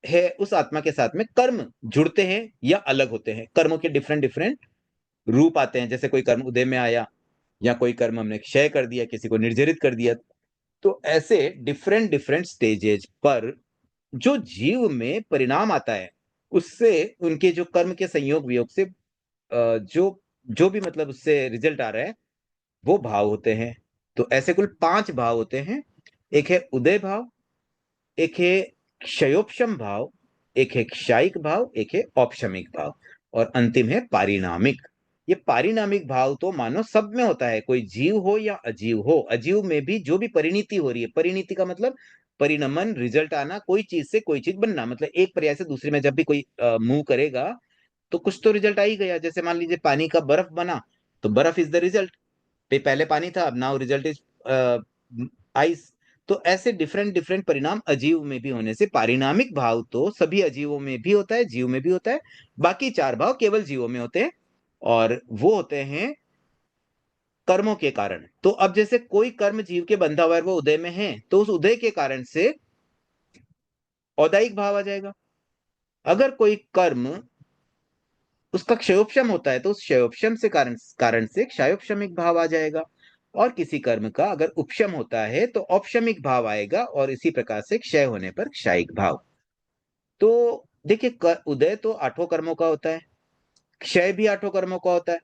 है, उस आत्मा के साथ में कर्म जुड़ते हैं या अलग होते हैं। कर्मों के डिफरेंट डिफरेंट रूप आते हैं, जैसे कोई कर्म उदय में आया, या कोई कर्म हमने क्षय कर दिया, किसी को निर्जरित कर दिया। तो ऐसे डिफरेंट डिफरेंट स्टेजेज पर जो जीव में परिणाम आता है, उससे उनके जो कर्म के संयोग वियोग से जो जो भी मतलब उससे रिजल्ट आ रहा है, वो भाव होते हैं। तो ऐसे कुल 5 भाव होते हैं। एक है उदय भाव, एक है क्षयोपशम भाव, एक है क्षायिक भाव, एक है औपशमिक भाव। और अंतिम है पारिणामिक। ये पारिणामिक भाव तो मानो सब में होता है, कोई जीव हो या अजीव हो। अजीव में भी जो भी परिणति हो रही है, परिणति का मतलब परिणमन, रिजल्ट आना, कोई चीज से कोई चीज बनना, मतलब एक पर्याय से दूसरे में जब भी कोई मूव करेगा तो कुछ तो रिजल्ट आ ही गया। जैसे मान लीजिए पानी का बर्फ बना, तो बर्फ इज द रिजल्ट। पहले पानी था, अब नाउ रिजल्ट इज आइस। तो ऐसे डिफरेंट डिफरेंट परिणाम अजीव में भी होने से पारिणामिक भाव तो सभी अजीवों में भी होता है, जीव में भी होता है। बाकी चार भाव केवल जीवों में होते हैं, और वो होते हैं कर्मों के कारण। तो अब जैसे कोई कर्म जीव के बंधा हुआ है, वो उदय में है, तो उस उदय के कारण से औदायिक भाव आ जाएगा। अगर कोई कर्म उसका क्षयोपशम होता है, तो उस क्षयोपशम से कारण कारण से क्षयोपशमिक भाव आ जाएगा। और किसी कर्म का अगर उपशम होता है तो औपशमिक भाव आएगा, और इसी प्रकार से क्षय होने पर क्षयिक भाव। तो देखिए, उदय तो आठों कर्मों का होता है, क्षय भी आठों कर्मों का होता है,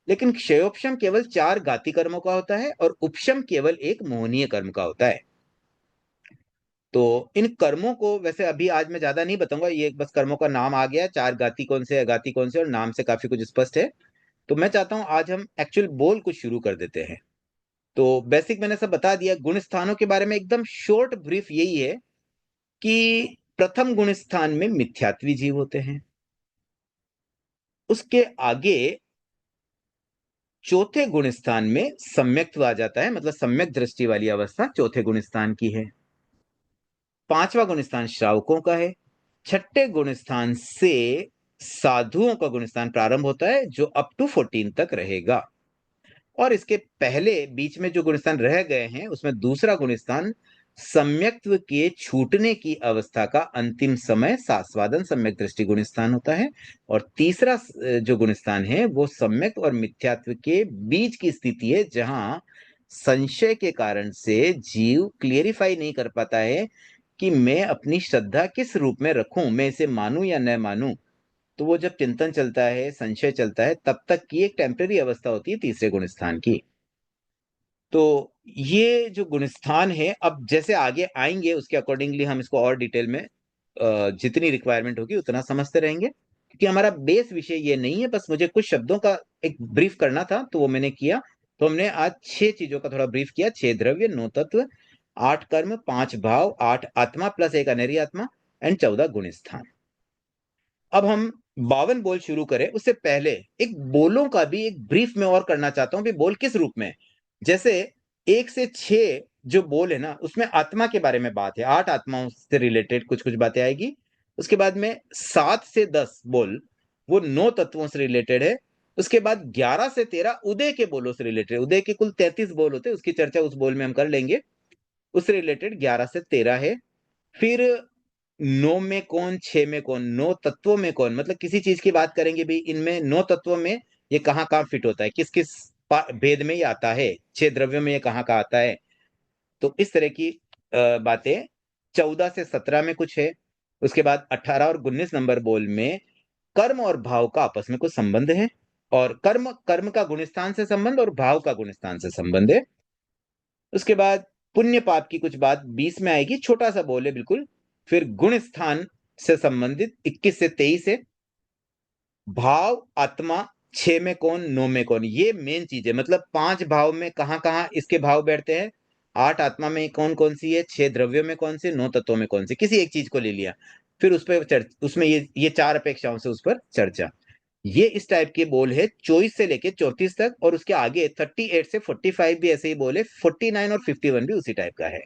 लेकिन क्षयोपशम केवल चार घाती कर्मों का होता है, और उपशम केवल एक मोहनीय कर्म का होता है। तो इन कर्मों को वैसे अभी आज मैं ज्यादा नहीं बताऊंगा, ये बस कर्मों का नाम आ गया, चार घाती कौन से, अघाती कौन से, और नाम से काफी कुछ स्पष्ट है। तो मैं चाहता हूं आज हम एक्चुअल बोल कुछ शुरू कर देते हैं। तो बेसिक मैंने सब बता दिया। गुण स्थानों के बारे में एकदम शॉर्ट ब्रीफ यही है कि प्रथम गुण स्थान में मिथ्यात्वी जीव होते हैं। उसके आगे चौथे गुण स्थान में सम्यक्त्व आ जाता है, मतलब सम्यक दृष्टि वाली अवस्था चौथे गुण स्थान की है। पांचवा गुण स्थान श्रावकों का है। छठे गुण स्थान से साधुओं का गुण स्थान प्रारंभ होता है, जो अप टू 14 तक रहेगा। और इसके पहले बीच में जो गुणस्थान रह गए हैं, उसमें दूसरा गुणस्थान सम्यक्त्व के छूटने की अवस्था का अंतिम समय सास्वादन सम्यक दृष्टि गुणस्थान होता है। और तीसरा जो गुणस्थान है वो सम्यक और मिथ्यात्व के बीच की स्थिति है, जहां संशय के कारण से जीव क्लियरिफाई नहीं कर पाता है कि मैं अपनी श्रद्धा किस रूप में रखूं, मैं इसे मानूं या न मानूं। तो वो जब चिंतन चलता है, संशय चलता है, तब तक की एक टेम्पररी अवस्था होती है तीसरे गुण स्थान की। तो ये जो गुणस्थान है, अब जैसे आगे आएंगे उसके अकॉर्डिंगली हम इसको और डिटेल में जितनी रिक्वायरमेंट होगी उतना समझते रहेंगे, क्योंकि हमारा बेस विषय ये नहीं है। बस मुझे कुछ शब्दों का एक ब्रीफ करना था, तो वो मैंने किया। तो हमने आज 6 चीजों का थोड़ा ब्रीफ किया: 6 द्रव्य, 9 तत्व, 8 कर्म, 5 भाव, 8 आत्मा प्लस एक अनेरी आत्मा, एंड 14 गुण स्थान। अब हम 52 बोल शुरू करें उससे पहले एक बोलों का भी एक ब्रीफ में और करना चाहता हूं भी, बोल किस रूप में। जैसे 1 से 6 जो बोल है ना, उसमें आत्मा के बारे में बात है, 8 आत्माओं से रिलेटेड कुछ कुछ बातें आएगी। उसके बाद में 7 से 10 बोल वो 9 तत्वों से रिलेटेड है। उसके बाद 11 से 13 उदय के बोलों से रिलेटेड, उदय के कुल 33 बोल होते हैं, उसकी चर्चा उस बोल में हम कर लेंगे। उससे रिलेटेड 11 से 13 है। फिर 9 में कौन, 6 में कौन, 9 तत्वों में कौन, मतलब किसी चीज की बात करेंगे भी, इनमें 9 तत्वों में ये कहाँ कहाँ फिट होता है, किस किस भेद में ये आता है, 6 द्रव्यों में ये कहाँ कहाँ आता है। तो इस तरह की बातें। 14 से 17 में कुछ है। उसके बाद 18 और 19 नंबर बोल में कर्म और भाव का आपस में कुछ संबंध है, और कर्म कर्म का गुणस्थान से संबंध और भाव का गुणस्थान से संबंध है। उसके बाद पुण्य पाप की कुछ बात 20 में आएगी, छोटा सा बोल है बिल्कुल। फिर गुण स्थान से संबंधित 21 से 23 है। भाव आत्मा 6 में कौन, 9 में कौन, ये मेन चीज है। मतलब 5 भाव में कहाँ कहाँ इसके भाव बैठते हैं, 8 आत्मा में कौन कौन सी है, 6 द्रव्यों में कौन सी, 9 तत्वों में कौन सी, किसी एक चीज को ले लिया। फिर उस पर उसमें ये 4 अपेक्षाओं से उस पर चर्चा। ये इस टाइप के बोल है 24 से लेके 34 तक, और उसके आगे 38 से 45 भी ऐसे ही बोल है, 49 और 51 भी उसी टाइप का है।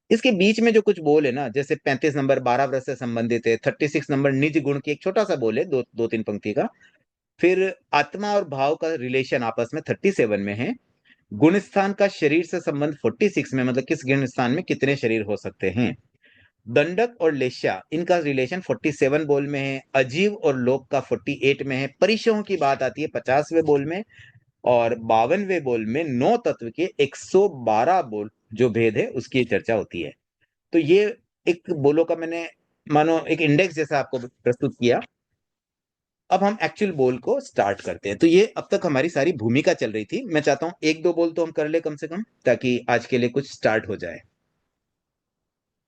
इसके बीच में जो कुछ बोल है ना, जैसे 35 नंबर 12 व्रत से संबंधित है, 36 नंबर निज गुण की एक छोटा सा बोल है, दो दो तीन पंक्ति का। फिर आत्मा और भाव का रिलेशन आपस में 37 में है। गुण स्थान का शरीर से संबंध 46 में, मतलब किस गुण स्थान में कितने शरीर हो सकते हैं। दंडक और लेश्या इनका रिलेशन 47 बोल में है। अजीव और लोक का 48 में है। परिशों की बात आती है 50वें बोल में। और 52वें बोल में 9 तत्व के 112 बोल जो भेद है उसकी चर्चा होती है। तो ये एक बोलो का मैंने मानो एक इंडेक्स जैसा आपको प्रस्तुत किया। अब हम एक्चुअल बोल को स्टार्ट करते हैं। तो ये अब तक हमारी सारी भूमिका चल रही थी। मैं चाहता हूं एक दो बोल तो हम कर ले कम से कम, ताकि आज के लिए कुछ स्टार्ट हो जाए।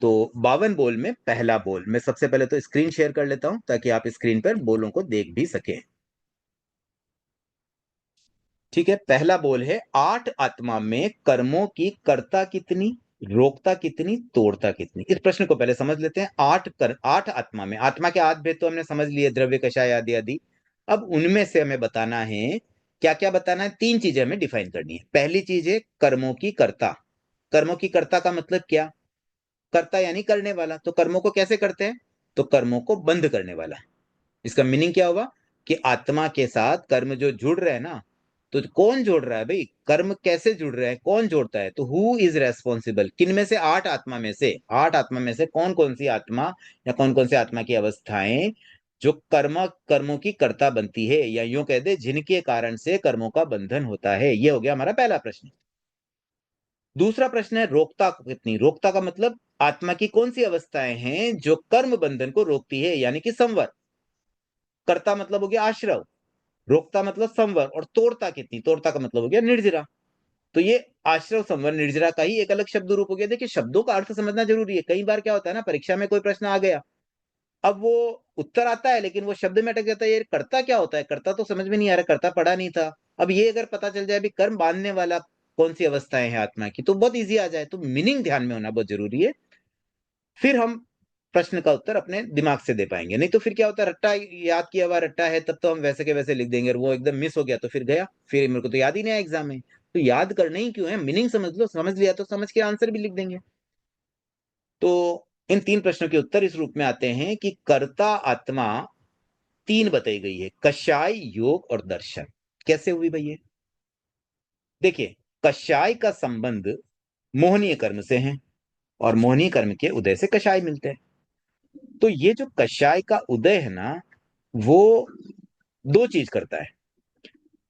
तो 52 बोल में पहला बोल, मैं सबसे पहले तो स्क्रीन शेयर कर लेता हूं ताकि आप स्क्रीन पर बोलों को देख भी सकें। ठीक है, पहला बोल है, 8 आत्मा में कर्मों की कर्ता कितनी, रोकता कितनी, तोड़ता कितनी। इस प्रश्न को पहले समझ लेते हैं। 8 आत्मा में, आत्मा के 8 भेद तो हमने समझ लिए, द्रव्य, कषाय आदि आदि। अब उनमें से हमें बताना है, क्या क्या बताना है, 3 चीजें हमें डिफाइन करनी है। पहली चीज है कर्मों की कर्ता। कर्मों की कर्ता का मतलब क्या, कर्ता यानी करने वाला। तो कर्मों को कैसे करते हैं, तो कर्मों को बंद करने वाला। इसका मीनिंग क्या हुआ कि आत्मा के साथ कर्म जो जुड़ रहे हैं ना, तो कौन जोड़ रहा है भाई, कर्म कैसे जुड़ रहे हैं, कौन जोड़ता है, तो हु इज रेस्पॉन्सिबल, किन में से, 8 आत्मा में से, 8 आत्मा में से कौन कौन सी आत्मा या कौन कौन सी आत्मा की अवस्थाएं जो कर्मों की कर्ता बनती है, या यूं कह दे जिनके कारण से कर्मों का बंधन होता है। ये हो गया हमारा पहला प्रश्न। दूसरा प्रश्न है रोकता कितनी। रोकता का मतलब आत्मा की कौन सी अवस्थाएं हैं जो कर्म बंधन को रोकती है, यानी कि संवर। कर्ता मतलब हो गया आश्रव, रोकता मतलब संवर, और तोड़ता कितनी, तोड़ता का मतलब हो गया निर्जरा। तो ये आश्रव, संवर, निर्जरा का ही एक अलग शब्द रूप हो गया। देखिए, शब्दों का अर्थ समझना जरूरी है। कई बार क्या होता है ना, परीक्षा में कोई प्रश्न आ गया, अब वो उत्तर आता है लेकिन वो शब्द में अटक जाता है, ये कर्ता क्या होता है, कर्ता तो समझ में नहीं आ रहा, कर्ता पढ़ा नहीं था। अब ये अगर पता चल जाए भी कर्म बांधने वाला कौन सी अवस्थाएं हैं आत्मा की, तो बहुत ईजी आ जाए। तो मीनिंग ध्यान में होना बहुत जरूरी है, फिर हम प्रश्न का उत्तर अपने दिमाग से दे पाएंगे। नहीं तो फिर क्या होता है, रट्टा याद किया हुआ रट्टा है, तब तो हम वैसे के वैसे लिख देंगे, और वो एकदम मिस हो गया तो फिर गया, फिर मेरे को तो याद ही नहीं आया एग्जाम में। तो याद करना ही क्यों है, मीनिंग समझ लो, समझ लिया तो समझ के आंसर भी लिख देंगे। तो इन 3 प्रश्नों के उत्तर इस रूप में आते हैं कि कर्ता आत्मा 3 बताई गई है, कषाय, योग और दर्शन। कैसे हुई भैया, देखिए, कषाय का संबंध मोहनीय कर्म से है, और मोहनीय कर्म के उदय से कषाय मिलते हैं। तो ये जो कषाय का उदय है ना, वो 2 चीज करता है।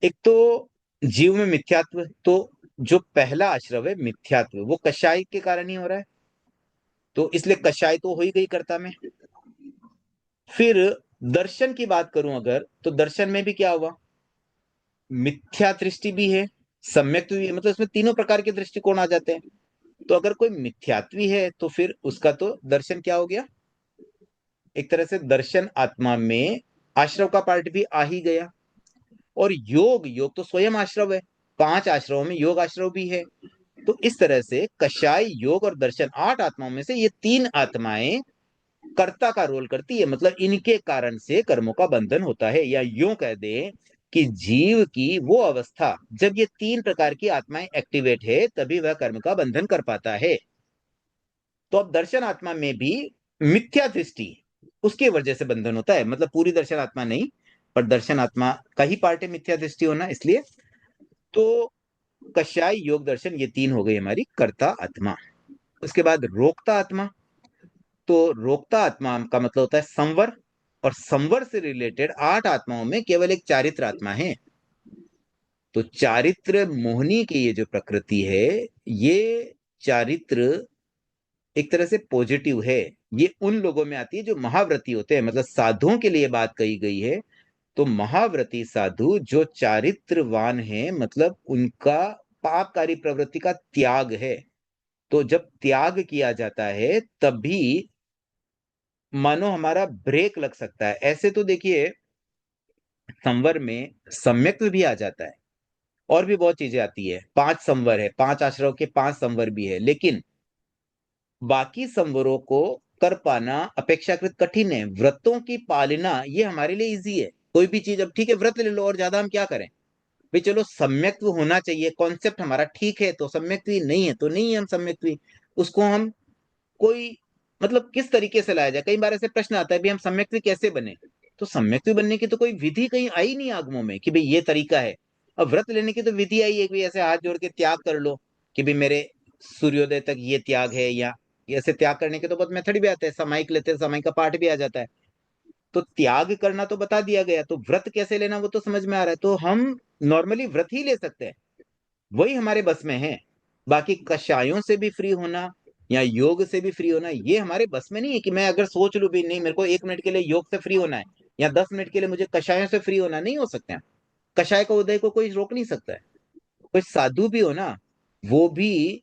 एक तो जीव में मिथ्यात्व, तो जो पहला आश्रव है मिथ्यात्व, वो कषाय के कारण ही हो रहा है, तो इसलिए कषाय तो हो ही गई कर्ता में। फिर दर्शन की बात करूं अगर, तो दर्शन में भी क्या हुआ, मिथ्या दृष्टि भी है, सम्यक भी है, मतलब इसमें तीनों प्रकार के दृष्टिकोण आ जाते हैं। तो अगर कोई मिथ्यात्वी है तो फिर उसका तो दर्शन क्या हो गया, एक तरह से दर्शन आत्मा में आश्रव का पार्ट भी आ ही गया। और योग, योग तो स्वयं आश्रव है, 5 आश्रवों में योग आश्रव भी है। तो इस तरह से कषाय, योग और दर्शन, 8 आत्माओं में से ये 3 आत्माएं कर्ता का रोल करती है, मतलब इनके कारण से कर्मों का बंधन होता है। या यूं कह दें कि जीव की वो अवस्था जब ये 3 प्रकार की आत्माएं एक्टिवेट है, तभी वह कर्म का बंधन कर पाता है। तो अब दर्शन आत्मा में भी मिथ्या दृष्टि, उसके वजह से बंधन होता है, मतलब पूरी दर्शन आत्मा नहीं, पर दर्शन आत्मा का ही पार्ट है मिथ्या दृष्टि होना, इसलिए। तो कषाय, योग, दर्शन, ये 3 हो गई हमारी कर्ता आत्मा। उसके बाद रोकता आत्मा। तो रोकता आत्मा का मतलब होता है संवर, और संवर से रिलेटेड 8 आत्माओं में केवल एक चारित्र आत्मा है। तो चारित्र मोहनी की ये जो प्रकृति है, ये चारित्र एक तरह से पॉजिटिव है। ये उन लोगों में आती है जो महाव्रती होते हैं, मतलब साधुओं के लिए बात कही गई है। तो महाव्रती साधु जो चारित्रवान है, मतलब उनका पापकारी प्रवृत्ति का त्याग है। तो जब त्याग किया जाता है तभी मानो हमारा ब्रेक लग सकता है। ऐसे तो देखिए, संवर में सम्यक्त्व भी आ जाता है, और भी बहुत चीजें आती है, 5 संवर है, 5 आश्रव के 5 संवर भी है, लेकिन बाकी संवरों को कर पाना अपेक्षाकृत कठिन है। व्रतों की पालना ये हमारे लिए इजी है, कोई भी चीज, अब ठीक है व्रत ले लो, और ज्यादा हम क्या करें भाई, चलो सम्यक्त्व होना चाहिए, कॉन्सेप्ट हमारा ठीक है, तो सम्यक्त्व नहीं है तो नहीं है, हम सम्यक्त्व उसको हम कोई, मतलब किस तरीके से लाया जाए। कई बार ऐसे प्रश्न आता है भी हम सम्यक्त्व कैसे बने, तो सम्यक्त्व बनने की तो कोई विधि कहीं आई नहीं आगमों में कि भाई ये तरीका है। अब व्रत लेने की तो विधि आई है कि भाई ऐसे हाथ जोड़ के त्याग कर लो, कि भाई मेरे सूर्योदय तक ये त्याग है, या ऐसे त्याग करने के तो बहुत मेथड भी आते हैं, सामायिक लेते हैं, सामायिक का पाठ भी आ जाता है। तो त्याग करना तो बता दिया गया, तो व्रत कैसे लेना वो तो समझ में आ रहा है। तो हम नॉर्मली व्रत ही ले सकते हैं, वही हमारे बस में है। बाकी कषायों से भी फ्री होना या योग से भी फ्री होना, ये हमारे बस में नहीं है कि मैं अगर सोच लूं भी नहीं मेरे को 1 मिनट के लिए योग से फ्री होना है, या 10 मिनट के लिए मुझे कषायों से फ्री होना, नहीं हो सकता है। कषाय का उदय को कोई रोक नहीं सकता है। कोई साधु भी हो ना, वो भी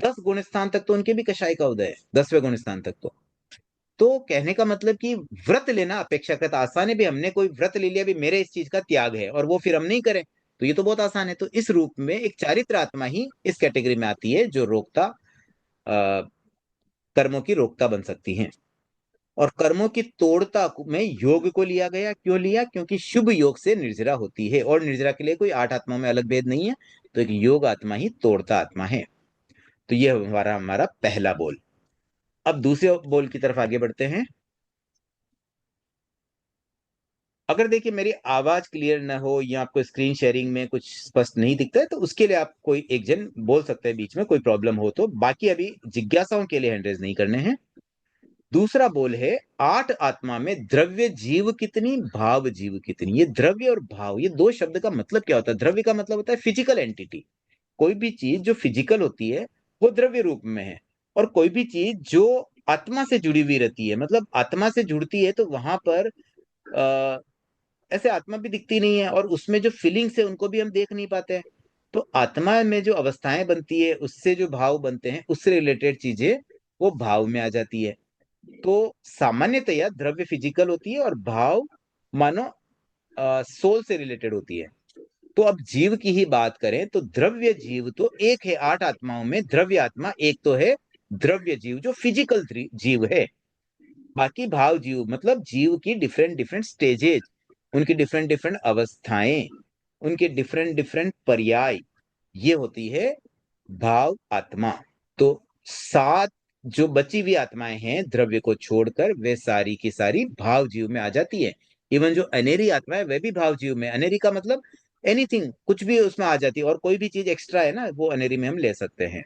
10 गुण स्थान तक तो उनके भी कषाय का उदय है, 10वें गुण स्थान तक तो कहने का मतलब कि व्रत लेना अपेक्षाकृत आसान है। भी हमने कोई व्रत ले लिया, भी मेरे इस चीज का त्याग है और वो फिर हम नहीं करें, तो ये तो बहुत आसान है। तो इस रूप में एक चारित्र आत्मा ही इस कैटेगरी में आती है जो रोकता, कर्मों की रोकता बन सकती है। और कर्मों की तोड़ता में योग को लिया गया। क्यों लिया? क्योंकि शुभ योग से निर्जरा होती है, और निर्जरा के लिए कोई 8 आत्माओं में अलग भेद नहीं है, तो एक योग आत्मा ही तोड़ता आत्मा है। तो यह हमारा हमारा पहला बोल। अब दूसरे बोल की तरफ आगे बढ़ते हैं। अगर देखिए मेरी आवाज क्लियर ना हो या आपको स्क्रीन शेयरिंग में कुछ स्पष्ट नहीं दिखता है, तो उसके लिए आप कोई एक जन बोल सकते हैं बीच में, कोई प्रॉब्लम हो तो। बाकी अभी जिज्ञासाओं के लिए हैंड रेज नहीं करने हैं। दूसरा बोल है, 8 आत्मा में द्रव्य जीव कितनी, भाव जीव कितनी। ये द्रव्य और भाव, ये दो शब्द का मतलब क्या होता है? द्रव्य का मतलब होता है फिजिकल एंटिटी। कोई भी चीज जो फिजिकल होती है वो द्रव्य रूप में है। और कोई भी चीज जो आत्मा से जुड़ी हुई रहती है, मतलब आत्मा से जुड़ती है, तो वहां पर ऐसे आत्मा भी दिखती नहीं है, और उसमें जो फीलिंग्स है उनको भी हम देख नहीं पाते हैं। तो आत्मा में जो अवस्थाएं बनती है, उससे जो भाव बनते हैं, उससे रिलेटेड चीजें वो भाव में आ जाती है। तो सामान्यतया द्रव्य फिजिकल होती है और भाव मानो सोल से रिलेटेड होती है। तो अब जीव की ही बात करें तो द्रव्य जीव तो एक है 8 आत्माओं में। द्रव्य आत्मा एक तो है द्रव्य जीव जो फिजिकल जीव है। बाकी भाव जीव मतलब जीव की डिफरेंट डिफरेंट स्टेजेज, उनकी डिफरेंट डिफरेंट अवस्थाएं, उनके डिफरेंट डिफरेंट पर्याय, ये होती है भाव आत्मा। तो 7 जो बची हुई आत्माएं हैं द्रव्य को छोड़कर, वे सारी की सारी भाव जीव में आ जाती है। इवन जो अनेरी आत्मा है वह भी भाव जीव में। अनेरी का मतलब एनीथिंग, कुछ भी उसमें आ जाती है, और कोई भी चीज एक्स्ट्रा है ना, वो अनेरी में हम ले सकते हैं।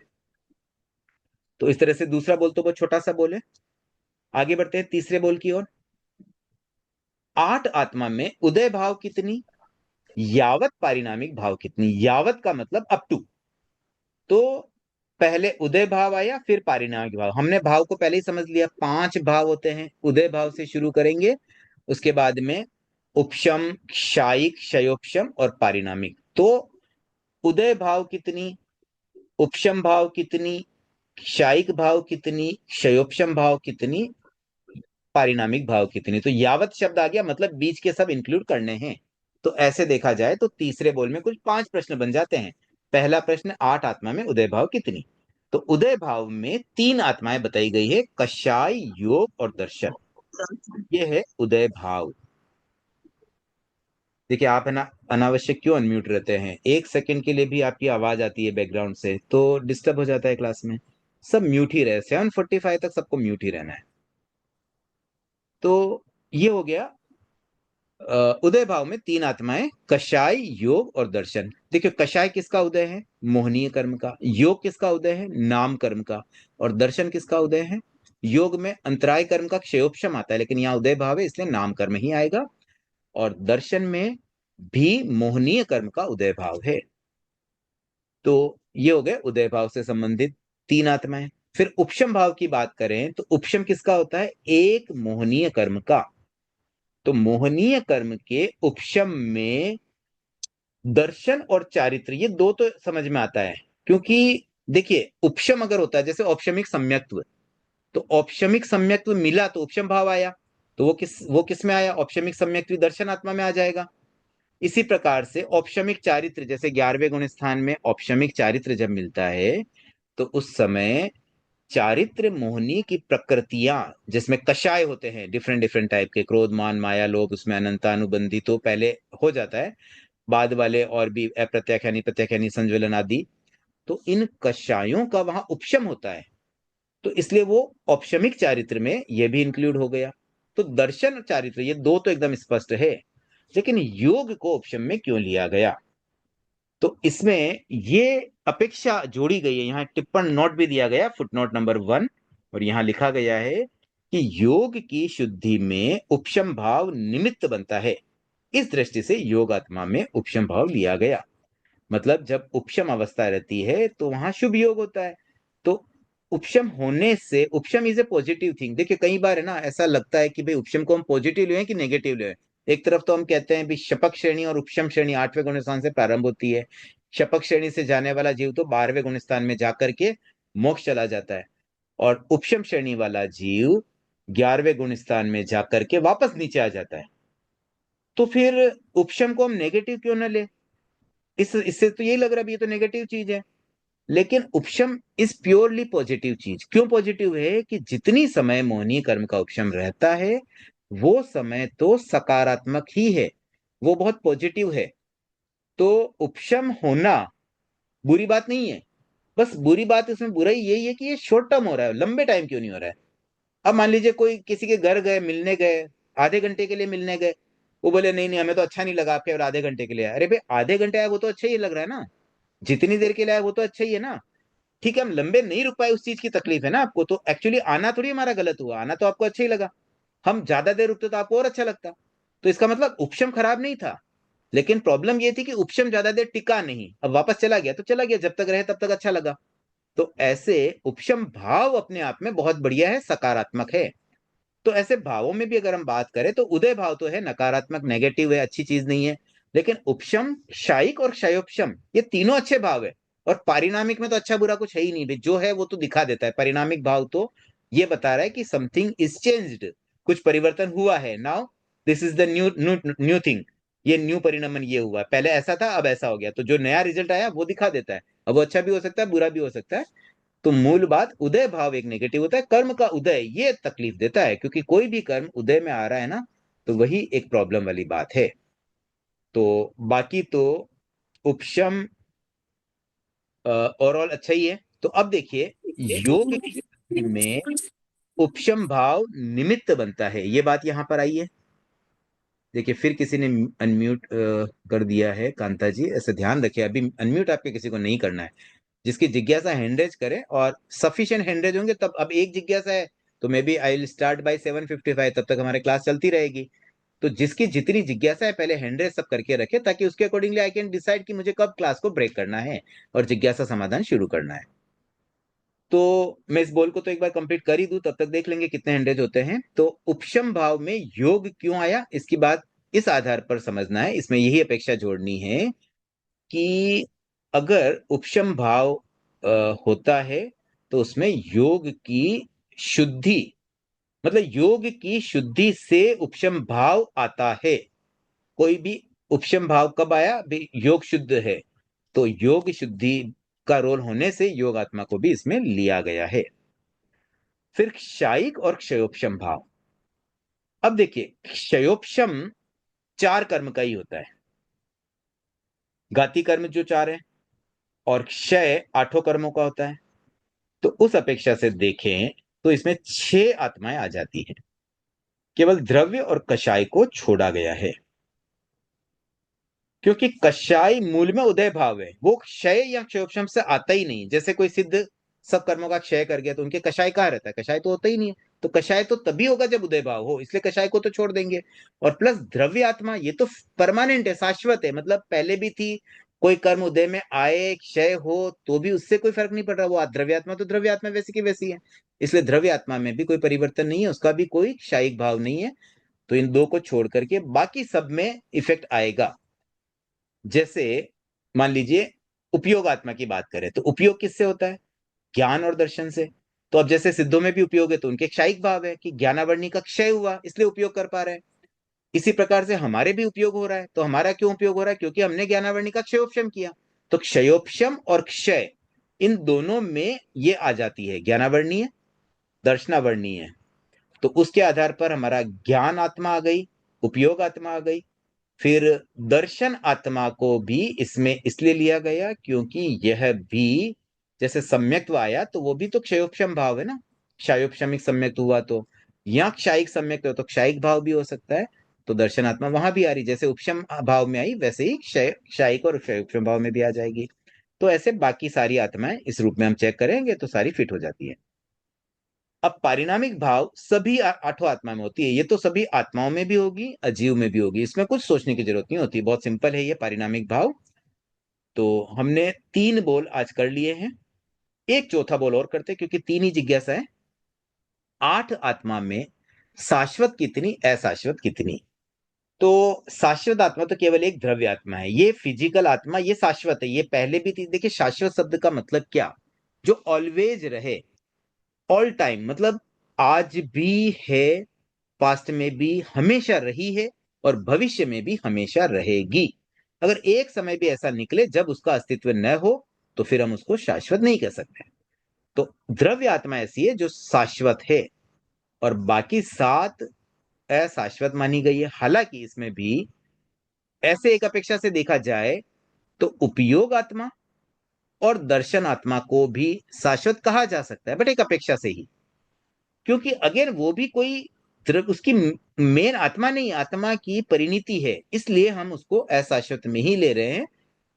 तो इस तरह से दूसरा बोल तो बहुत छोटा सा बोल है। आगे बढ़ते हैं तीसरे बोल की ओर। 8 आत्मा में उदय भाव कितनी, यावत पारिणामिक भाव कितनी। यावत का मतलब अप टू। तो पहले उदय भाव आया, फिर पारिणामिक भाव। हमने भाव को पहले ही समझ लिया, 5 भाव होते हैं। उदय भाव से शुरू करेंगे, उसके बाद में उपशम, क्षायिक, क्षयोपशम और पारिणामिक। तो उदय भाव कितनी, उपशम भाव कितनी, क्षायिक भाव कितनी, क्षयोपशम भाव कितनी, पारिणामिक भाव कितनी। तो यावत शब्द आ गया, मतलब बीच के सब इंक्लूड करने हैं। तो ऐसे देखा जाए तो तीसरे बोल में कुल 5 प्रश्न बन जाते हैं। पहला प्रश्न, 8 आत्मा में उदय भाव कितनी। तो उदय भाव में 3 आत्माएं बताई गई है, कषाय, योग और दर्शन। ये है उदय भाव। देखिए आप है ना, अनावश्यक क्यों अनम्यूट रहते हैं? 1 सेकंड के लिए भी आपकी आवाज आती है बैकग्राउंड से तो डिस्टर्ब हो जाता है क्लास में। सब म्यूट ही रहे, 7:45 तक सबको म्यूट ही रहना है। तो ये हो गया उदय भाव में 3 आत्माएं, कषाय, योग और दर्शन। देखिए कषाय किसका उदय है? मोहनीय कर्म का। योग किसका उदय है? नाम कर्म का। और दर्शन किसका उदय है? योग में अंतराय कर्म का क्षयोपशम आता है, लेकिन यहाँ उदय भाव है इसलिए नाम कर्म ही आएगा। और दर्शन में भी मोहनीय कर्म का उदय भाव है। तो ये हो गए उदय भाव से संबंधित 3 आत्माएं। फिर उपशम भाव की बात करें तो उपशम किसका होता है? एक मोहनीय कर्म का। तो मोहनीय कर्म के उपशम में दर्शन और चारित्र, ये दो तो समझ में आता है। क्योंकि देखिए उपशम अगर होता है जैसे औपशमिक सम्यक्त्व, तो औपशमिक सम्यक्त्व मिला तो उपशम भाव आया। तो वो किस में आया? औपशमिक सम्यक्त्व दर्शन आत्मा में आ जाएगा। इसी प्रकार से औपशमिक चारित्र, जैसे 11वें गुण स्थान में औपशमिक चारित्र जब मिलता है, तो उस समय चारित्र मोहनी की प्रकृतियां, जिसमें कषाय होते हैं डिफरेंट डिफरेंट टाइप के, क्रोध, मान, माया, लोभ, उसमें अनंतानुबंधी तो पहले हो जाता है, बाद वाले और भी अप्रत्याख्यानी, प्रत्याख्यानी, संज्वलन आदि। तो इन कषायों का वहां उपशम होता है, तो इसलिए वो औपशमिक चारित्र में ये भी इंक्लूड हो गया। तो दर्शन और चारित्र ये दो तो एकदम स्पष्ट है, लेकिन योग को उपशम में क्यों लिया गया? तो इसमें ये अपेक्षा जोड़ी गई है, यहाँ टिप्पण नोट भी दिया गया, फुटनोट नंबर 1। और यहाँ लिखा गया है कि योग की शुद्धि में उपशम भाव निमित्त बनता है। इस दृष्टि से योग आत्मा में उपशम भाव लिया गया। मतलब जब उपशम अवस्था रहती है तो वहां शुभ योग होता है। तो उपशम होने से, उपशम इज ए पॉजिटिव थिंग। देखिए कई बार है ना ऐसा लगता है कि भाई उपशम को हम पॉजिटिव लें कि नेगेटिव लें। एक तरफ तो हम कहते हैं भी शपक श्रेणी और उपशम श्रेणी 8वें गुण स्थान से प्रारंभ होती है। शपक श्रेणी से जाने वाला जीव तो 12वें गुण स्थान में जाकर के मोक्ष चला जाता है, और उपशम श्रेणी वाला जीव 11वें गुण स्थान में जाकर के वापस नीचे आ जाता है। तो फिर उपशम को हम नेगेटिव क्यों ना ले? इससे तो यही लग रहा है ये तो नेगेटिव चीज है। लेकिन उपशम इज प्योरली पॉजिटिव चीज। क्यों पॉजिटिव है? कि जितनी समय मोहनीय कर्म का उपशम रहता है वो समय तो सकारात्मक ही है, वो बहुत पॉजिटिव है। तो उपशम होना बुरी बात नहीं है। बस बुरी बात इसमें बुराई यही है कि ये शॉर्ट टर्म हो रहा है, लंबे टाइम क्यों नहीं हो रहा है? अब मान लीजिए कोई किसी के घर गए, मिलने गए, आधे घंटे के लिए मिलने गए, वो बोले नहीं नहीं हमें तो अच्छा नहीं लगा, आप केवल आधे घंटे के लिए आए। अरे भाई आधे घंटे आए वो तो अच्छा ही लग रहा है ना, जितनी देर के लिए आए वो तो अच्छा ही है ना। ठीक है, हम लंबे नहीं रुक पाए, उस चीज की तकलीफ है ना आपको, तो एक्चुअली आना थोड़ी हमारा गलत हुआ, आना तो आपको अच्छा ही लगा। हम ज्यादा देर रुकते तो आपको और अच्छा लगता। तो इसका मतलब उपशम खराब नहीं था, लेकिन प्रॉब्लम ये थी कि उपशम ज्यादा देर टिका नहीं, अब वापस चला गया तो चला गया, जब तक रहे तब तक अच्छा लगा। तो ऐसे उपशम भाव अपने आप में बहुत बढ़िया है, सकारात्मक है। तो ऐसे भावों में भी अगर हम बात करें तो उदय भाव तो है नकारात्मक, नेगेटिव है, अच्छी चीज नहीं है। लेकिन उपशम, शायिक और क्षयोपशम ये तीनों अच्छे भाव है। और पारिणामिक में तो अच्छा बुरा कुछ है ही नहीं भाई, जो है वो तो दिखा देता है। परिणामिक भाव तो ये बता रहा है कि समथिंग इज चेंज्ड, कुछ परिवर्तन हुआ है। Now this is the new new new thing, ये न्यू परिणमन ये हुआ, पहले ऐसा था अब ऐसा हो गया, तो जो नया रिजल्ट आया वो दिखा देता है। अब वो अच्छा भी हो सकता है, बुरा भी हो सकता है। तो मूल बात, उदय भाव एक नेगेटिव होता है, कर्म का उदय ये तकलीफ देता है, क्योंकि कोई भी कर्म उदय में आ रहा है ना, तो वही एक प्रॉब्लम वाली बात है। तो बाकी तो उपशम ओवरऑल अच्छा ही है। तो अब देखिए, योग की स्थिति में उपशम भाव निमित्त बनता है, ये बात यहां पर आई है। देखिए फिर किसी ने अनम्यूट कर दिया है, कांता जी ऐसे ध्यान रखिए, अभी अनम्यूट आपके किसी को नहीं करना है। जिसकी जिज्ञासा हैंडरेज करे, और सफिशिएंट हैंडरेज होंगे तब। अब एक जिज्ञासा है तो maybe I will start by 7:55, तब तक हमारी क्लास चलती रहेगी। तो जिसकी जितनी जिज्ञासा है पहले हैंडरेज सब करके रखे, ताकि उसके अकॉर्डिंगली आई कैन डिसाइड कि मुझे कब क्लास को ब्रेक करना है और जिज्ञासा समाधान शुरू करना है। तो मैं इस बोल को तो एक बार कंप्लीट कर ही दूं, तब तक देख लेंगे कितने हैंडरेज होते हैं। तो उपशम भाव में योग क्यों आया, इसकी बात इस आधार पर समझना है, इसमें यही अपेक्षा जोड़नी है कि अगर उपशम भाव होता है तो उसमें योग की शुद्धि, मतलब योग की शुद्धि से उपशम भाव आता है। कोई भी उपशम भाव कब आया भी? योग शुद्ध है, तो योग शुद्धि का रोल होने से योग आत्मा को भी इसमें लिया गया है। फिर क्षायिक और क्षयोपशम भाव। अब देखिए, क्षयोपशम चार कर्म का ही होता है, घाती कर्म जो चार है, और क्षय आठों कर्मों का होता है। तो उस अपेक्षा से देखें तो इसमें छह आत्माएं आ जाती हैं, केवल द्रव्य और कषाय को छोड़ा गया है। क्योंकि कषाय मूल में उदय भाव है, वो क्षय या क्षयोपशम से आता ही नहीं। जैसे कोई सिद्ध सब कर्मों का क्षय कर गया तो उनके कषाय कहाँ रहता है? कषाय तो होता ही नहीं है। तो कषाय तो तभी होगा जब उदय भाव हो, इसलिए कषाय को तो छोड़ देंगे। और प्लस द्रव्य आत्मा ये तो परमानेंट है, शाश्वत है, मतलब पहले भी थी, कोई कर्म उदय में आए क्षय हो तो भी उससे कोई फर्क नहीं पड़ रहा। वो द्रव्य आत्मा तो द्रव्य आत्मा वैसी की वैसी है, इसलिए द्रव्य आत्मा में भी कोई परिवर्तन नहीं है, उसका भी कोई क्षायिक भाव नहीं है। तो इन दो को छोड़ करके बाकी सब में इफेक्ट आएगा। जैसे मान लीजिए उपयोग आत्मा की बात करें तो उपयोग किससे होता है? ज्ञान और दर्शन से। तो अब जैसे सिद्धों में भी उपयोग है तो उनके क्षयिक भाव है कि ज्ञानावरणी का क्षय हुआ इसलिए उपयोग कर पा रहे हैं। इसी प्रकार से हमारे भी उपयोग हो रहा है, तो हमारा क्यों उपयोग हो रहा है? क्योंकि हमने ज्ञानावरणी का क्षयोपशम किया। तो क्षयोपशम और क्षय इन दोनों में ये आ जाती है, ज्ञानावरणीय दर्शनावरणीय। तो उसके आधार पर हमारा ज्ञान आत्मा आ गई, उपयोग आत्मा आ गई। फिर दर्शन आत्मा को भी इसमें इसलिए लिया गया क्योंकि यह भी जैसे सम्यक्त्व आया तो वो भी तो क्षयोपशम भाव है ना। क्षयोपशमिक सम्यक्त हुआ तो, या क्षायिक सम्यक्त हो तो क्षायिक भाव भी हो सकता है। तो दर्शन आत्मा वहां भी आ रही, जैसे उपशम भाव में आई वैसे ही क्षायिक और क्षयोपशम भाव में भी आ जाएगी। तो ऐसे बाकी सारी आत्माएं इस रूप में हम चेक करेंगे तो सारी फिट हो जाती है। अब पारिणामिक भाव सभी आठों आत्मा में होती है, ये तो सभी आत्माओं में भी होगी, अजीव में भी होगी, इसमें कुछ सोचने की जरूरत नहीं होती, बहुत सिंपल है ये पारिणामिक भाव। तो हमने तीन बोल आज कर लिए हैं, एक चौथा बोल और करते क्योंकि तीन ही जिज्ञासा है। आठ आत्मा में शाश्वत कितनी, अशाश्वत कितनी? तो शाश्वत आत्मा तो केवल एक द्रव्य आत्मा है, ये फिजिकल आत्मा ये शाश्वत है, ये पहले भी थी। देखिए शाश्वत शब्द का मतलब क्या? जो ऑलवेज रहे, ऑल टाइम, मतलब आज भी है, पास्ट में भी हमेशा रही है और भविष्य में भी हमेशा रहेगी। अगर एक समय भी ऐसा निकले जब उसका अस्तित्व न हो, तो फिर हम उसको शाश्वत नहीं कह सकते। तो द्रव्य आत्मा ऐसी है जो शाश्वत है, और बाकी सात अशाश्वत मानी गई है। हालांकि इसमें भी ऐसे एक अपेक्षा से देखा जाए तो उपयोग आत्मा और दर्शन आत्मा को भी शाश्वत कहा जा सकता है, बट एक अपेक्षा से ही, क्योंकि अगेन वो भी कोई उसकी मेन आत्मा नहीं, आत्मा की परिणति है, इसलिए हम उसको अशाश्वत में ही ले रहे हैं।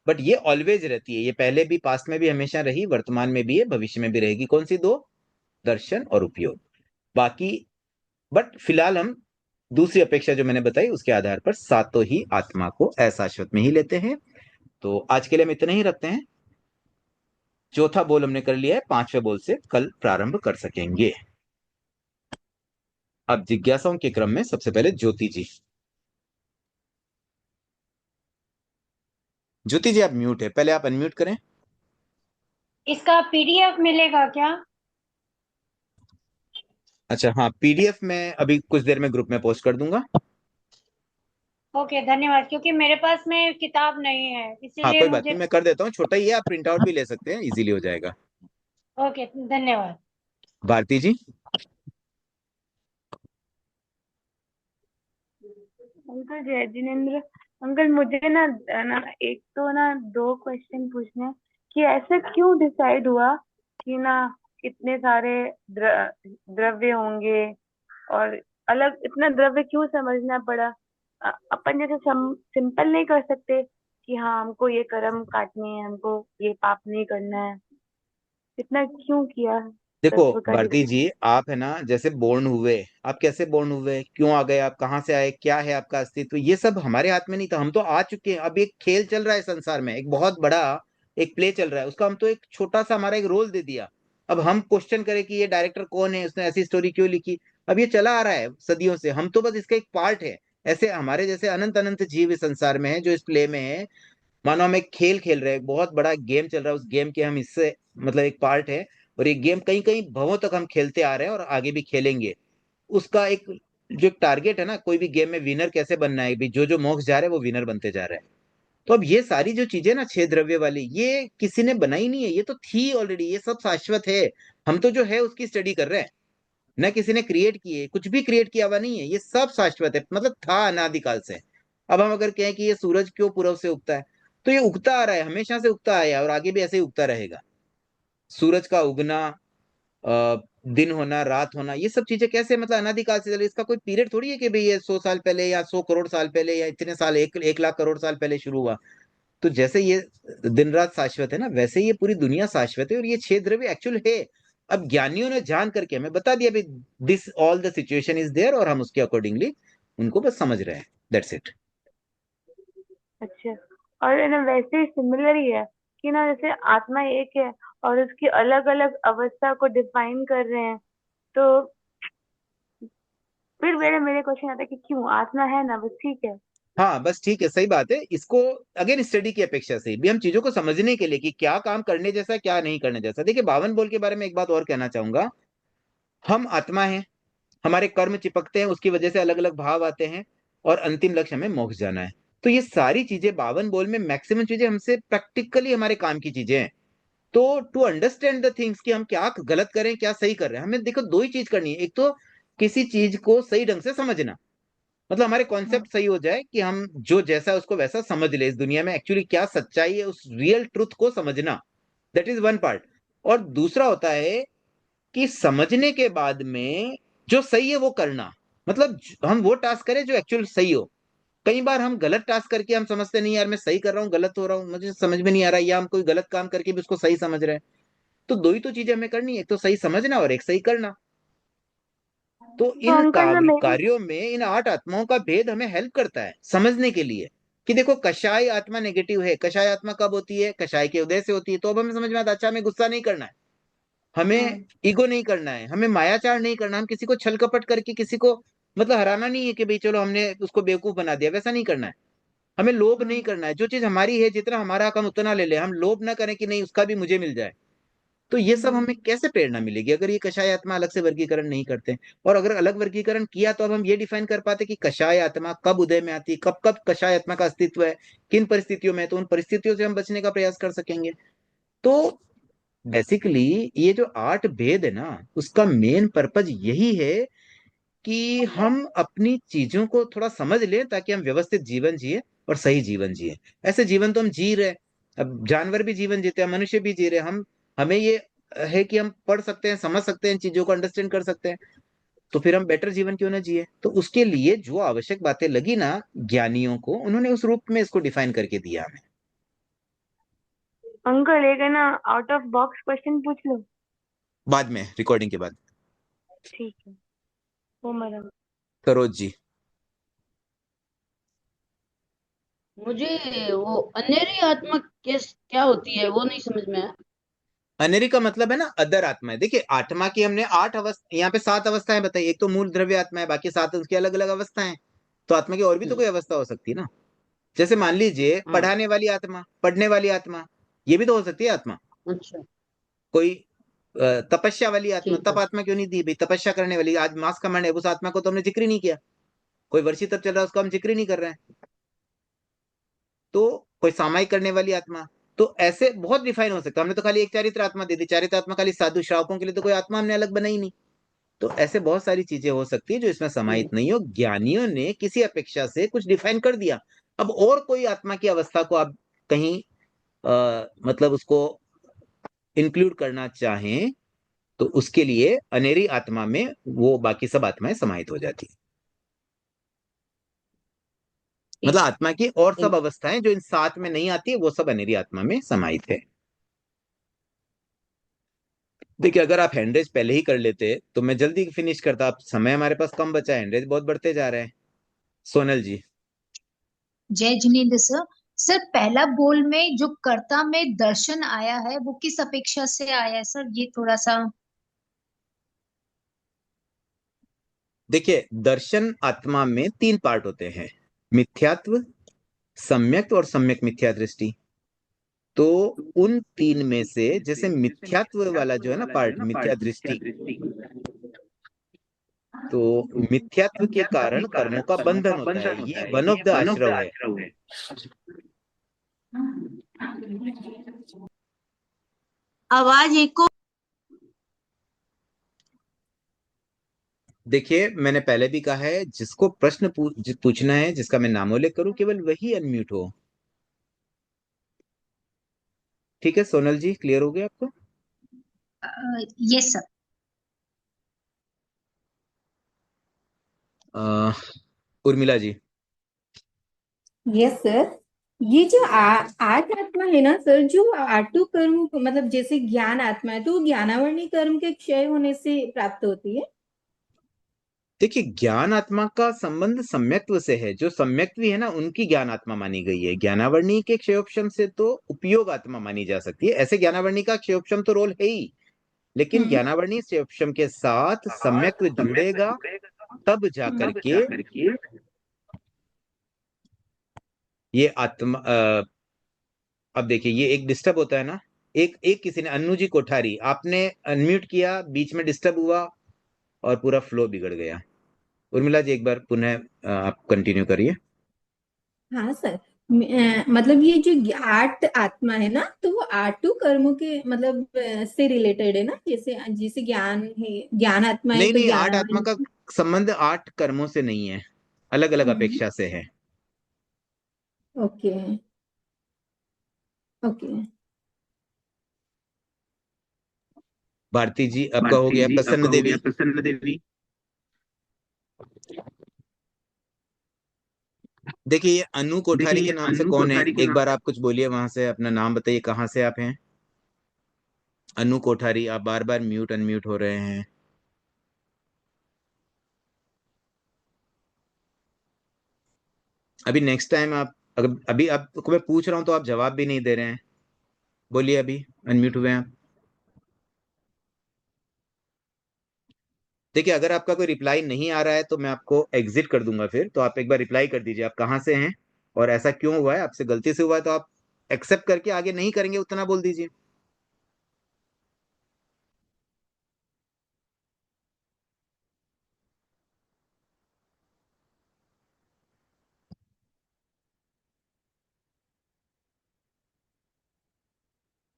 बट ये ऑलवेज रहती है, ये पहले भी, पास्ट में भी हमेशा रही, वर्तमान में भी है, भविष्य में भी रहेगी। कौन सी दो? दर्शन और उपयोग। बाकी, बट फिलहाल हम दूसरी अपेक्षा जो मैंने बताई उसके आधार पर सातों ही आत्मा को अशाश्वत में ही लेते हैं। तो आज के लिए हम इतना ही रखते हैं। चौथा बोल हमने कर लिया है, पांचवें बोल से कल प्रारंभ कर सकेंगे। अब जिज्ञासाओं के क्रम में सबसे पहले ज्योति जी। ज्योति जी आप म्यूट है, पहले आप अनम्यूट करें। इसका पीडीएफ मिलेगा क्या? अच्छा, हाँ, पीडीएफ में अभी कुछ देर में ग्रुप में पोस्ट कर दूंगा। ओके, धन्यवाद, क्योंकि मेरे पास में किताब नहीं है, हाँ, इसीलिए कोई बात मुझे। नहीं, मैं कर देता हूँ, छोटा ही है, आप प्रिंट आउट भी ले सकते हैं, इजीली हो जाएगा। ओके, धन्यवाद। भारती जी। अंकल जय जिनेन्द्र। अंकल मुझे ना ना एक तो ना दो क्वेश्चन पूछने हैं कि ऐसा क्यों डिसाइड हुआ कि ना इतने सारे द्रव्य होंगे, और अलग इतना द्रव्य क्यों समझना पड़ा? अपन जैसे सिंपल नहीं कर सकते कि हाँ हमको ये कर्म काटने हैं, हमको ये पाप नहीं करना है? इतना क्यों किया देखो तत्व का भारती डिसाइड? जी, आप है ना, जैसे बोर्न हुए, आप कैसे बोर्न हुए, क्यों आ गए, आप कहाँ से आए, क्या है आपका अस्तित्व, ये सब हमारे हाथ में नहीं था। हम तो आ चुके हैं, अब एक खेल चल रहा है संसार में, एक बहुत बड़ा एक प्ले चल रहा है, उसका हम तो एक छोटा सा हमारा एक रोल दे दिया। अब हम क्वेश्चन करें कि ये डायरेक्टर कौन है, उसने ऐसी स्टोरी क्यों लिखी? अब ये चला आ रहा है सदियों से, हम तो बस इसका एक पार्ट है। ऐसे हमारे जैसे अनंत अनंत जीव इस संसार में है जो इस प्ले में है। मानो हम एक खेल खेल रहे हैं, बहुत बड़ा गेम चल रहा है, उस गेम के हम इससे मतलब एक पार्ट है। और ये गेम कहीं कहीं भवों तक हम खेलते आ रहे हैं और आगे भी खेलेंगे। उसका एक जो एक टारगेट है ना, कोई भी गेम में विनर कैसे बनना है, भी जो जो मोक्ष जा रहे हैं वो विनर बनते जा रहे हैं। तो अब ये सारी जो चीजें ना, छह द्रव्य वाली, ये किसी ने बनाई नहीं है, ये तो थी ऑलरेडी, ये सब शाश्वत है। हम तो जो है उसकी स्टडी कर रहे हैं, न किसी ने क्रिएट किए, कुछ भी क्रिएट किया हुआ नहीं है, ये सब शाश्वत है, मतलब था अनादिकाल से। अब हम अगर कहें कि ये सूरज क्यों पूर्व से उगता है, तो ये उगता आ रहा है, हमेशा से उगता आया है और आगे भी ऐसे ही उगता रहेगा। सूरज का उगना, दिन होना, रात होना, ये सब चीजें कैसे, मतलब अनादिकाल से चले, इसका कोई पीरियड थोड़ी है कि भाई ये 100 साल पहले या 100 करोड़ साल पहले या इतने साल, 1 लाख करोड़ साल पहले शुरू हुआ। तो जैसे ये दिन रात शाश्वत है ना, वैसे ये पूरी दुनिया शाश्वत है, और ये छह द्रव्य एक्चुअल है। अब ज्ञानियों ने जान करके हमें बता दिया भाई, this all the situation is there, और हम उसके अकॉर्डिंगली उनको बस समझ रहे हैं, दैट्स इट। अच्छा। और है ना वैसे ही सिमिलर ही है कि ना जैसे आत्मा एक है और उसकी अलग अलग अवस्था को डिफाइन कर रहे हैं, तो फिर मेरे मेरे क्वेश्चन आता है कि क्यों आत्मा है ना, बस ठीक है। हाँ, बस ठीक है, सही बात है। इसको अगेन स्टडी की अपेक्षा से भी हम चीजों को समझने के लिए कि क्या काम करने जैसा है, क्या नहीं करने जैसा। देखिए, 52 बोल के बारे में एक बात और कहना चाहूंगा। हम आत्मा हैं, हमारे कर्म चिपकते हैं, उसकी वजह से अलग अलग भाव आते हैं, और अंतिम लक्ष्य हमें मोक्ष जाना है। तो ये सारी चीजें 52 बोल में मैक्सिमम चीजें हमसे प्रैक्टिकली हमारे काम की चीजें हैं। तो टू अंडरस्टैंड द थिंग्स कि हम क्या गलत कर रहे हैं, क्या सही कर रहे हैं, हमें देखो दो ही चीज करनी है। एक तो किसी चीज को सही ढंग से समझना, मतलब हमारे हम्म। कॉन्सेप्ट सही हो जाए कि हम जो जैसा है उसको वैसा समझ ले, इस दुनिया में एक्चुअली क्या सच्चाई है, उस रियल ट्रुथ को समझना। That is one part. और दूसरा होता है कि समझने के बाद में जो सही है वो करना, मतलब हम वो टास्क करें जो एक्चुअल सही हो। कई बार हम गलत टास्क करके हम समझते नहीं यार मैं सही कर रहा हूँ, गलत हो रहा हूँ, मुझे समझ में नहीं आ रहा है, या हम कोई गलत काम करके भी उसको सही समझ रहे हैं। तो दो ही तो चीजें हमें करनी है, एक तो सही समझना और एक सही करना। तो तो इन अंकल ना मेरी। कार्यों में इन आठ आत्माओं का भेद हमें हेल्प करता है समझने के लिए कि देखो, कषाय आत्मा नेगेटिव है, कषाय आत्मा कब होती है, कषाय के उदय से होती है। तो अब हमें समझ में आता है, अच्छा हमें गुस्सा नहीं करना है, हमें हम्म। ईगो नहीं करना है, हमें मायाचार नहीं करना, हम किसी को छल कपट करके किसी को मतलब हराना नहीं है कि भाई चलो हमने उसको बेवकूफ बना दिया, वैसा नहीं करना है। हमें लोभ नहीं हम्म। करना है, जो चीज हमारी है, जितना हमारा हक हम उतना ले ले, हम लोभ ना करें कि नहीं उसका भी मुझे मिल जाए। तो ये सब हमें कैसे प्रेरणा मिलेगी अगर ये कषाय आत्मा अलग से वर्गीकरण नहीं करते? और अगर अलग वर्गीकरण किया तो अब हम ये डिफाइन कर पाते कि कषाय आत्मा कब उदय में आती है, कब कब कषाय आत्मा का अस्तित्व है, किन परिस्थितियों में, तो उन परिस्थितियों से हम बचने का प्रयास कर सकेंगे। तो बेसिकली ये जो 8 भेद है ना, उसका मेन पर्पज यही है कि हम अपनी चीजों को थोड़ा समझ लें ताकि हम व्यवस्थित जीवन जिए और सही जीवन जिए। ऐसे जीवन तो हम जी रहे हैं, अब जानवर भी जीवन जीते हैं, मनुष्य भी जी रहे हैं। हम हमें ये है कि हम पढ़ सकते हैं, समझ सकते हैं, इन चीजों को अंडरस्टैंड कर सकते हैं, तो फिर हम बेटर जीवन क्यों ना जिए? तो उसके लिए जो आवश्यक बातें लगी ना ज्ञानियों को, उन्होंने उस रूप में इसको डिफाइन करके दिया हमें। अंकल एक है ना आउट ऑफ बॉक्स क्वेश्चन पूछ लो। बाद में, रिकॉर्डिंग के बाद। ठीक है, वो मैडम। सरोज जी। मुझे वो अंधेरी आत्मा क्या होती है वो नहीं समझ में आया। अनेरी का मतलब है ना अदर आत्मा है। देखिए आत्मा की हमने 8 अवस्था, यहाँ पे 7 अवस्थाएं बताई। एक तो मूल द्रव्य आत्मा है, बाकी 7 उसकी अलग अलग अवस्थाएं। तो आत्मा की और भी तो कोई अवस्था हो सकती है ना। जैसे मान लीजिए हाँ। पढ़ाने वाली आत्मा, पढ़ने वाली आत्मा, ये भी तो हो सकती है आत्मा। अच्छा। कोई तपस्या वाली आत्मा, ठीक तप है। आत्मा क्यों नहीं दी भाई? तपस्या करने वाली, आज मास कमांड है, उस आत्मा को तो हमने जिक्र ही नहीं किया। कोई वर्षी तप चल रहा है, उसको हम जिक्र ही नहीं कर रहे हैं। तो कोई सामायिक करने वाली आत्मा, तो ऐसे बहुत डिफाइन हो सकता है। हमने तो खाली एक चारित्र आत्मा दे दी, चारित्र आत्मा खाली साधु श्रावकों के लिए, तो कोई आत्मा हमने अलग बनाई नहीं। तो ऐसे बहुत सारी चीजें हो सकती है जो इसमें समाहित नहीं हो। ज्ञानियों ने किसी अपेक्षा से कुछ डिफाइन कर दिया। अब और कोई आत्मा की अवस्था को आप कहीं मतलब उसको इंक्लूड करना चाहें तो उसके लिए अनेरी आत्मा में वो बाकी सब आत्माएं समाहित हो जाती है। मतलब आत्मा की और सब अवस्थाएं जो इन 7 में नहीं आती है, वो सब अनेरी आत्मा में समाहित है। देखिए अगर आप हैंडरेज पहले ही कर लेते तो मैं जल्दी फिनिश करता। आप समय हमारे पास कम बचा है, हैंडरेज बहुत बढ़ते जा रहे हैं। सोनल जी। जय जिनेन्द्र सर। सर पहला बोल में जो कर्ता में दर्शन आया है वो किस अपेक्षा से आया है सर, ये थोड़ा सा। देखिए दर्शन आत्मा में 3 पार्ट होते हैं, मिथ्यात्व, सम्यक और सम्यक मिथ्या दृष्टि। तो उन 3 में से जैसे मिथ्यात्व वाला जो है ना पार्ट, मिथ्या दृष्टि, तो मिथ्यात्व के कारण कर्मों का बंधन होता है, ये वन ऑफ द आश्रव है। आवाज एको। देखिए मैंने पहले भी कहा है, जिसको प्रश्न पूछना है, जिसका मैं नामोल्लेख करूं, केवल वही अनम्यूट हो। ठीक है सोनल जी, क्लियर हो गया आपको? Yes sir. Urmila ji. Yes sir. ये जो आठ आत्मा है ना सर, जो आठों कर्म मतलब जैसे ज्ञान आत्मा है तो वो ज्ञानावरणी कर्म के क्षय होने से प्राप्त होती है। देखिए ज्ञान आत्मा का संबंध सम्यक्त्व से है। जो सम्यक्त्वी है ना, उनकी ज्ञान आत्मा मानी गई है। ज्ञानावरणी के क्षयोपशम से तो उपयोग आत्मा मानी जा सकती है। ऐसे ज्ञानावरणी का क्षयोपशम तो रोल है ही, लेकिन ज्ञानावरणी क्षयोपशम के साथ सम्यक्त्व जुड़ेगा, तब जाकर के ये आत्मा अब देखिए ये एक डिस्टर्ब होता है ना। एक एक किसी ने, अन्नू जी कोठारी, आपने अनम्यूट किया, बीच में डिस्टर्ब हुआ और पूरा फ्लो बिगड़ गया। उर्मिला जी एक बार पुनः आप कंटिन्यू करिए। हाँ सर। मतलब ये जो आठ आत्मा है ना, तो वो आठों कर्मों के मतलब से रिलेटेड है ना। जैसे जैसे ज्ञान है, ज्ञान आत्मा है नहीं तो नहीं, 8 आत्मा का ज्ञानावरणी। संबंध 8 कर्मों से नहीं है, अलग अलग अपेक्षा से है। Okay okay. भारती जी आपका हो गया। प्रसन्न देवी। देखिए ये अनु कोठारी के नाम से कौन है? एक बार आप कुछ बोलिए, वहां से अपना नाम बताइए, कहाँ से आप हैं? अनु कोठारी, आप बार बार म्यूट अनम्यूट हो रहे हैं। अभी नेक्स्ट टाइम आप, अगर अभी आपको मैं पूछ रहा हूं तो आप जवाब भी नहीं दे रहे हैं। बोलिए, अभी अनम्यूट हुए हैं आप। देखिए अगर आपका कोई रिप्लाई नहीं आ रहा है तो मैं आपको एग्जिट कर दूंगा फिर। तो आप एक बार रिप्लाई कर दीजिए, आप कहाँ से हैं और ऐसा क्यों हुआ है, आपसे गलती से हुआ है तो आप एक्सेप्ट करके आगे नहीं करेंगे उतना बोल दीजिए।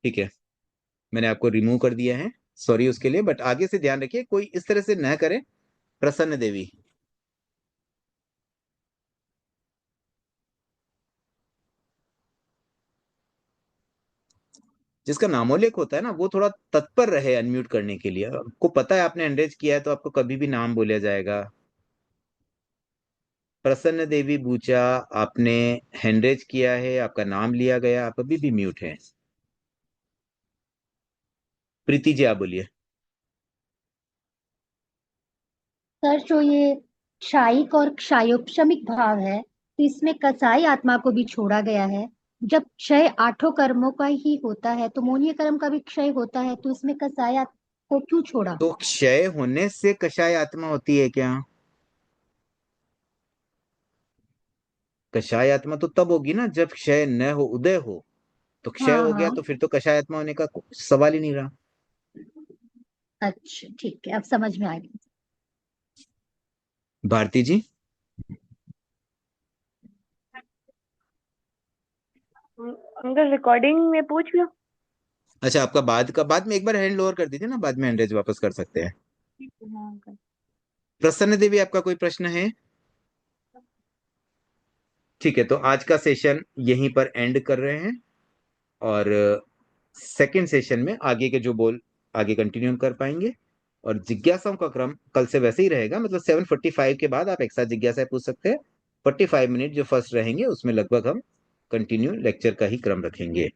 ठीक है, मैंने आपको रिमूव कर दिया है, सॉरी उसके लिए, बट आगे से ध्यान रखिए कोई इस तरह से न करे। प्रसन्न देवी। जिसका नामोल्लेख होता है ना, वो थोड़ा तत्पर रहे अनम्यूट करने के लिए। आपको पता है आपने एनरेज किया है तो आपको कभी भी नाम बोला जाएगा। प्रसन्न देवी बूचा, आपने हैंडरेज किया है, आपका नाम लिया गया, आप अभी भी म्यूट हैं। प्रीति जी आप बोलिए। सर, जो ये क्षायिक और क्षायोपशमिक भाव है, तो इसमें कसाई आत्मा को भी छोड़ा गया है। जब क्षय आठों कर्मों का ही होता है तो मोनीय कर्म का भी क्षय होता है, तो इसमें कसाई आत्मा को क्यों छोड़ा? तो क्षय होने से कषाय आत्मा होती है क्या? कषाय आत्मा तो तब होगी ना जब क्षय न हो, उदय हो। तो क्षय हाँ हो गया हाँ। तो फिर तो कषाय आत्मा होने का सवाल ही नहीं रहा। अच्छा ठीक है, अब समझ में आ गया। भारती जी। अंकल रिकॉर्डिंग में पूछ लो। अच्छा, आपका बाद में एक बार हैंड लोअर कर दीजिए ना, बाद में हैंड वापस कर सकते हैं। हाँ अंकल। प्रसन्न देवी आपका कोई प्रश्न है? ठीक है, तो आज का सेशन यहीं पर एंड कर रहे हैं, और सेकंड सेशन में आगे के जो बोल आगे कंटिन्यू कर पाएंगे। और जिज्ञासाओं का क्रम कल से वैसे ही रहेगा, मतलब 7:45 के बाद आप एक्स्ट्रा जिज्ञासा पूछ सकते हैं। 45 मिनट जो फर्स्ट रहेंगे उसमें लगभग हम कंटिन्यू लेक्चर का ही क्रम रखेंगे।